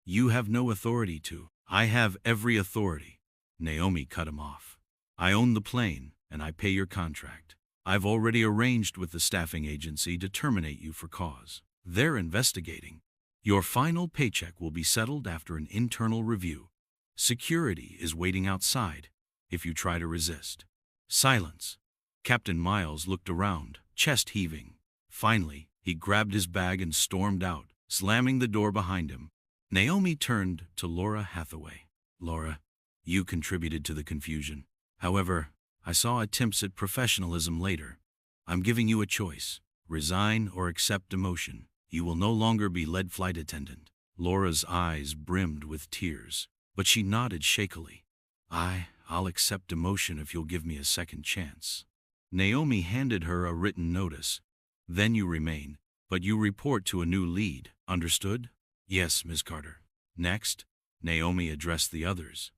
S1: "You have no authority to." "I have every authority." Naomi cut him off. "I own the plane, and I pay your contract. I've already arranged with the staffing agency to terminate you for cause. They're investigating. Your final paycheck will be settled after an internal review. Security is waiting outside if you try to resist." Silence. Captain Miles looked around, chest heaving. Finally, he grabbed his bag and stormed out, slamming the door behind him. Naomi turned to Laura Hathaway. "Laura, you contributed to the confusion. However, I saw attempts at professionalism later. I'm giving you a choice. Resign or accept demotion. You will no longer be lead flight attendant." Laura's eyes brimmed with tears, but she nodded shakily. I'll accept demotion if you'll give me a second chance." Naomi handed her a written notice. "Then you remain, but you report to a new lead. Understood?" "Yes, Ms. Carter." Next, Naomi addressed the others.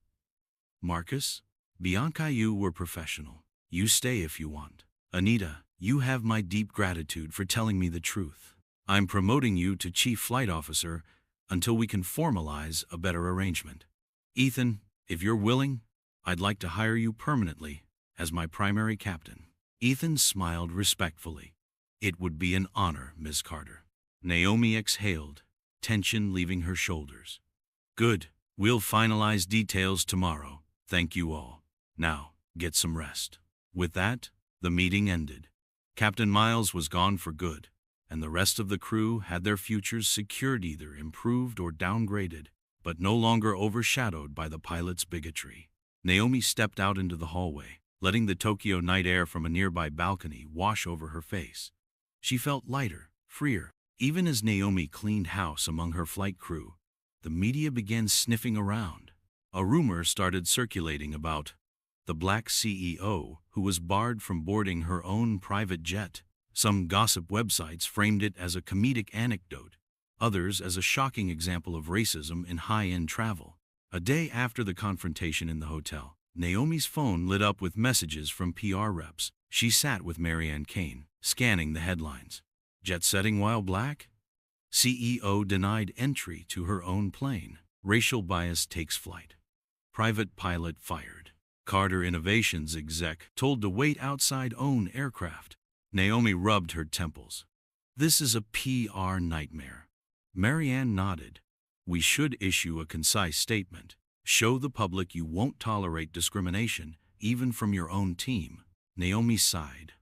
S1: "Marcus, Bianca, you were professional. You stay if you want. Anita, you have my deep gratitude for telling me the truth. I'm promoting you to Chief Flight Officer until we can formalize a better arrangement. Ethan, if you're willing, I'd like to hire you permanently as my primary captain." Ethan smiled respectfully. "It would be an honor, Ms. Carter." Naomi exhaled, tension leaving her shoulders. "Good. We'll finalize details tomorrow. Thank you all. Now, get some rest." With that, the meeting ended. Captain Miles was gone for good, and the rest of the crew had their futures secured, either improved or downgraded, but no longer overshadowed by the pilot's bigotry. Naomi stepped out into the hallway, letting the Tokyo night air from a nearby balcony wash over her face. She felt lighter, freer. Even as Naomi cleaned house among her flight crew, the media began sniffing around. A rumor started circulating about the black CEO who was barred from boarding her own private jet. Some gossip websites framed it as a comedic anecdote, others as a shocking example of racism in high-end travel. A day after the confrontation in the hotel, Naomi's phone lit up with messages from PR reps. She sat with Marianne Kane, scanning the headlines. Jet setting while black? CEO denied entry to her own plane. Racial bias takes flight. Private pilot fired. Carter Innovations exec told to wait outside own aircraft. Naomi rubbed her temples. This is a PR nightmare. Marianne nodded. We should issue a concise statement. Show the public you won't tolerate discrimination, even from your own team. Naomi sighed.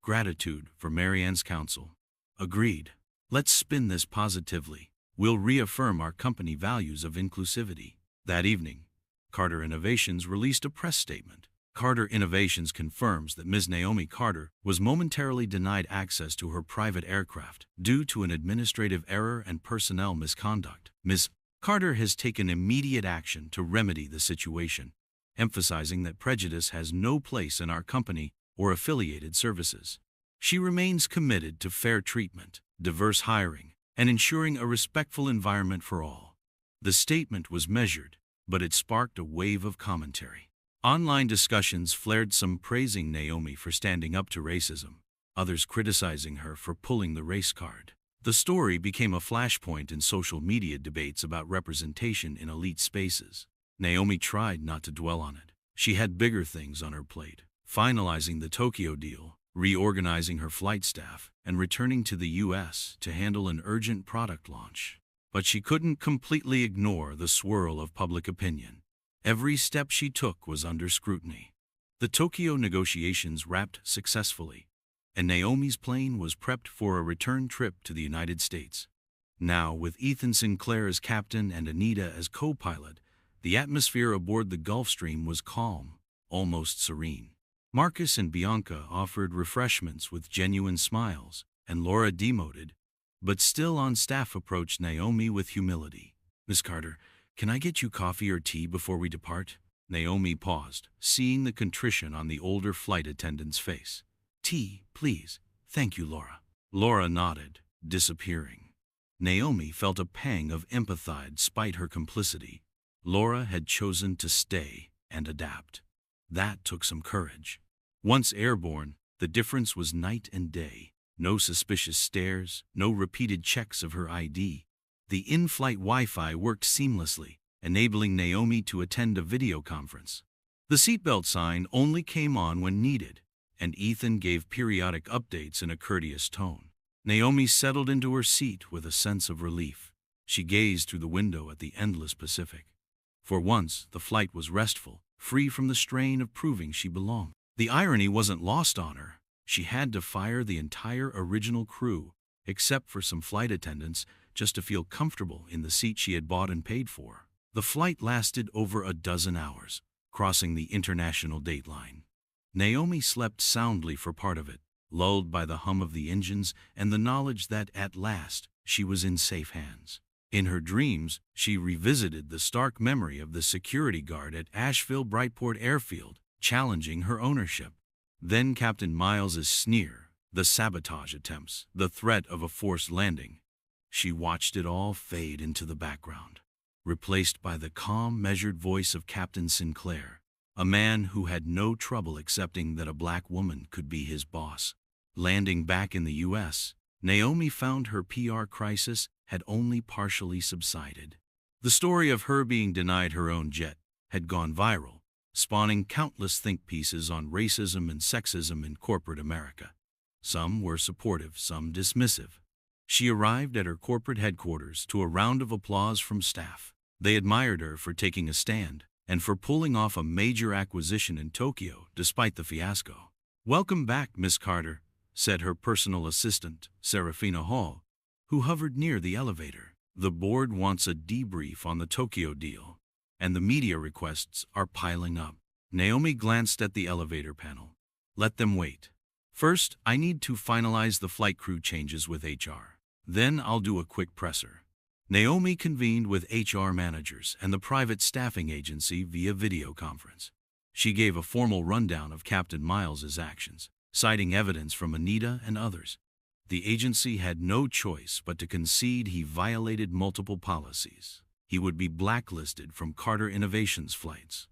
S1: Gratitude for Marianne's counsel. Agreed. Let's spin this positively. We'll reaffirm our company values of inclusivity. That evening, Carter Innovations released a press statement. Carter Innovations confirms that Ms. Naomi Carter was momentarily denied access to her private aircraft due to an administrative error and personnel misconduct. Ms. Carter has taken immediate action to remedy the situation, emphasizing that prejudice has no place in our company or affiliated services. She remains committed to fair treatment, diverse hiring, and ensuring a respectful environment for all. The statement was measured, but it sparked a wave of commentary. Online discussions flared, some praising Naomi for standing up to racism, others criticizing her for pulling the race card. The story became a flashpoint in social media debates about representation in elite spaces. Naomi tried not to dwell on it. She had bigger things on her plate: finalizing the Tokyo deal, reorganizing her flight staff, and returning to the U.S. to handle an urgent product launch. But she couldn't completely ignore the swirl of public opinion. Every step she took was under scrutiny. The Tokyo negotiations wrapped successfully, and Naomi's plane was prepped for a return trip to the United States. Now, with Ethan Sinclair as captain and Anita as co-pilot, the atmosphere aboard the Gulfstream was calm, almost serene. Marcus and Bianca offered refreshments with genuine smiles, and Laura, demoted but still on staff, approached Naomi with humility. "Miss Carter, can I get you coffee or tea before we depart?" Naomi paused, seeing the contrition on the older flight attendant's face. "Tea, please. Thank you, Laura." Laura nodded, disappearing. Naomi felt a pang of empathy despite her complicity. Laura had chosen to stay and adapt. That took some courage. Once airborne, the difference was night and day. No suspicious stares, no repeated checks of her ID. The in-flight Wi-Fi worked seamlessly, enabling Naomi to attend a video conference. The seatbelt sign only came on when needed, and Ethan gave periodic updates in a courteous tone. Naomi settled into her seat with a sense of relief. She gazed through the window at the endless Pacific. For once, the flight was restful, free from the strain of proving she belonged. The irony wasn't lost on her. She had to fire the entire original crew, except for some flight attendants, just to feel comfortable in the seat she had bought and paid for. The flight lasted over a dozen hours, crossing the international date line. Naomi slept soundly for part of it, lulled by the hum of the engines and the knowledge that, at last, she was in safe hands. In her dreams, she revisited the stark memory of the security guard at Asheville Brightport Airfield, challenging her ownership. Then Captain Miles's sneer, the sabotage attempts, the threat of a forced landing. She watched it all fade into the background, replaced by the calm, measured voice of Captain Sinclair, a man who had no trouble accepting that a black woman could be his boss. Landing back in the U.S., Naomi found her PR crisis had only partially subsided. The story of her being denied her own jet had gone viral, spawning countless think pieces on racism and sexism in corporate America. Some were supportive, some dismissive. She arrived at her corporate headquarters to a round of applause from staff. They admired her for taking a stand and for pulling off a major acquisition in Tokyo despite the fiasco. "Welcome back, Miss Carter," said her personal assistant, Serafina Hall, who hovered near the elevator. "The board wants a debrief on the Tokyo deal, and the media requests are piling up." Naomi glanced at the elevator panel. "Let them wait. First, I need to finalize the flight crew changes with HR. Then I'll do a quick presser." Naomi convened with HR managers and the private staffing agency via video conference. She gave a formal rundown of Captain Miles's actions, citing evidence from Anita and others. The agency had no choice but to concede he violated multiple policies. He would be blacklisted from Carter Innovations flights.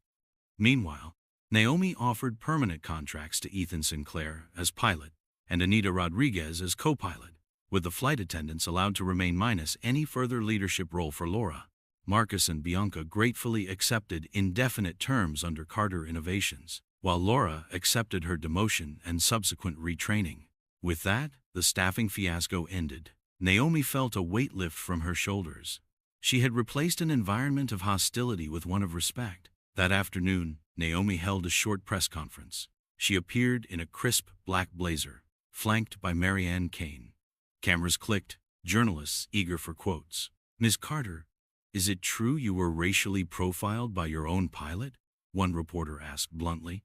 S1: Meanwhile, Naomi offered permanent contracts to Ethan Sinclair as pilot and Anita Rodriguez as co-pilot, with the flight attendants allowed to remain minus any further leadership role for Laura. Marcus and Bianca gratefully accepted indefinite terms under Carter Innovations, while Laura accepted her demotion and subsequent retraining. With that, the staffing fiasco ended. Naomi felt a weight lift from her shoulders. She had replaced an environment of hostility with one of respect. That afternoon, Naomi held a short press conference. She appeared in a crisp black blazer, flanked by Marianne Kane. Cameras clicked, journalists eager for quotes. "Ms. Carter, is it true you were racially profiled by your own pilot?" one reporter asked bluntly.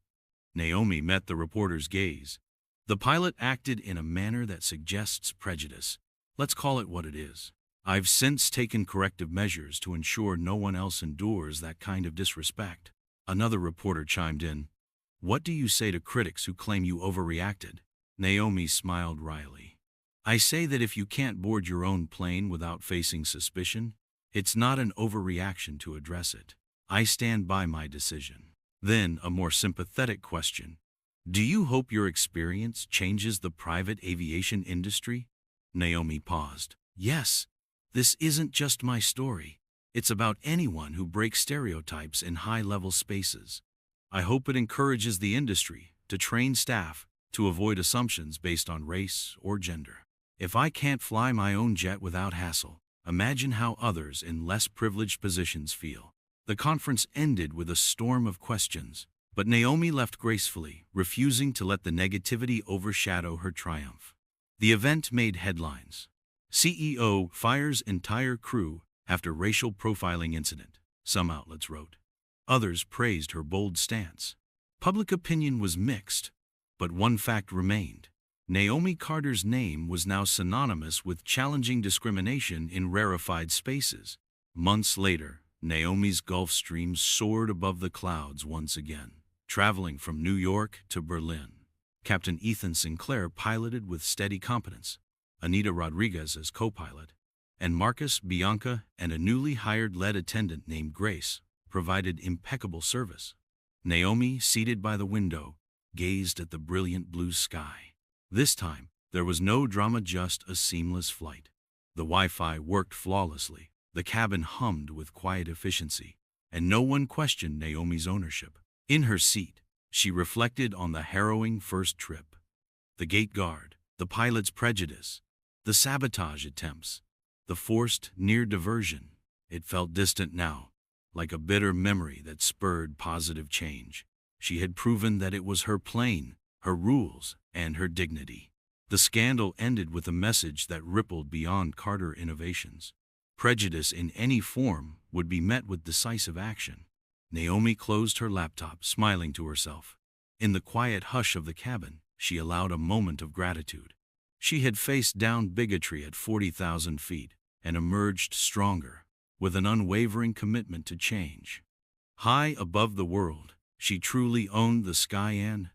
S1: Naomi met the reporter's gaze. "The pilot acted in a manner that suggests prejudice. Let's call it what it is. I've since taken corrective measures to ensure no one else endures that kind of disrespect." Another reporter chimed in. What do you say to critics who claim you overreacted? Naomi smiled wryly. I say that if you can't board your own plane without facing suspicion, it's not an overreaction to address it. I stand by my decision. Then, a more sympathetic question. Do you hope your experience changes the private aviation industry? Naomi paused. Yes. This isn't just my story. It's about anyone who breaks stereotypes in high-level spaces. I hope it encourages the industry to train staff to avoid assumptions based on race or gender. If I can't fly my own jet without hassle, imagine how others in less privileged positions feel. The conference ended with a storm of questions, but Naomi left gracefully, refusing to let the negativity overshadow her triumph. The event made headlines. CEO fires entire crew after racial profiling incident, some outlets wrote. Others praised her bold stance. Public opinion was mixed, but one fact remained. Naomi Carter's name was now synonymous with challenging discrimination in rarefied spaces. Months later, Naomi's Gulfstream soared above the clouds once again, traveling from New York to Berlin. Captain Ethan Sinclair piloted with steady competence, Anita Rodriguez as co-pilot, and Marcus, Bianca, and a newly hired lead attendant named Grace provided impeccable service. Naomi, seated by the window, gazed at the brilliant blue sky. This time, there was no drama, just a seamless flight. The Wi-Fi worked flawlessly, the cabin hummed with quiet efficiency, and no one questioned Naomi's ownership. In her seat, she reflected on the harrowing first trip. The gate guard, the pilot's prejudice, the sabotage attempts, the forced near diversion. It felt distant now, like a bitter memory that spurred positive change. She had proven that it was her plane, her rules, and her dignity. The scandal ended with a message that rippled beyond Carter Innovations. Prejudice in any form would be met with decisive action. Naomi closed her laptop, smiling to herself. In the quiet hush of the cabin, she allowed a moment of gratitude. She had faced down bigotry at 40,000 feet and emerged stronger, with an unwavering commitment to change. High above the world, she truly owned the sky, and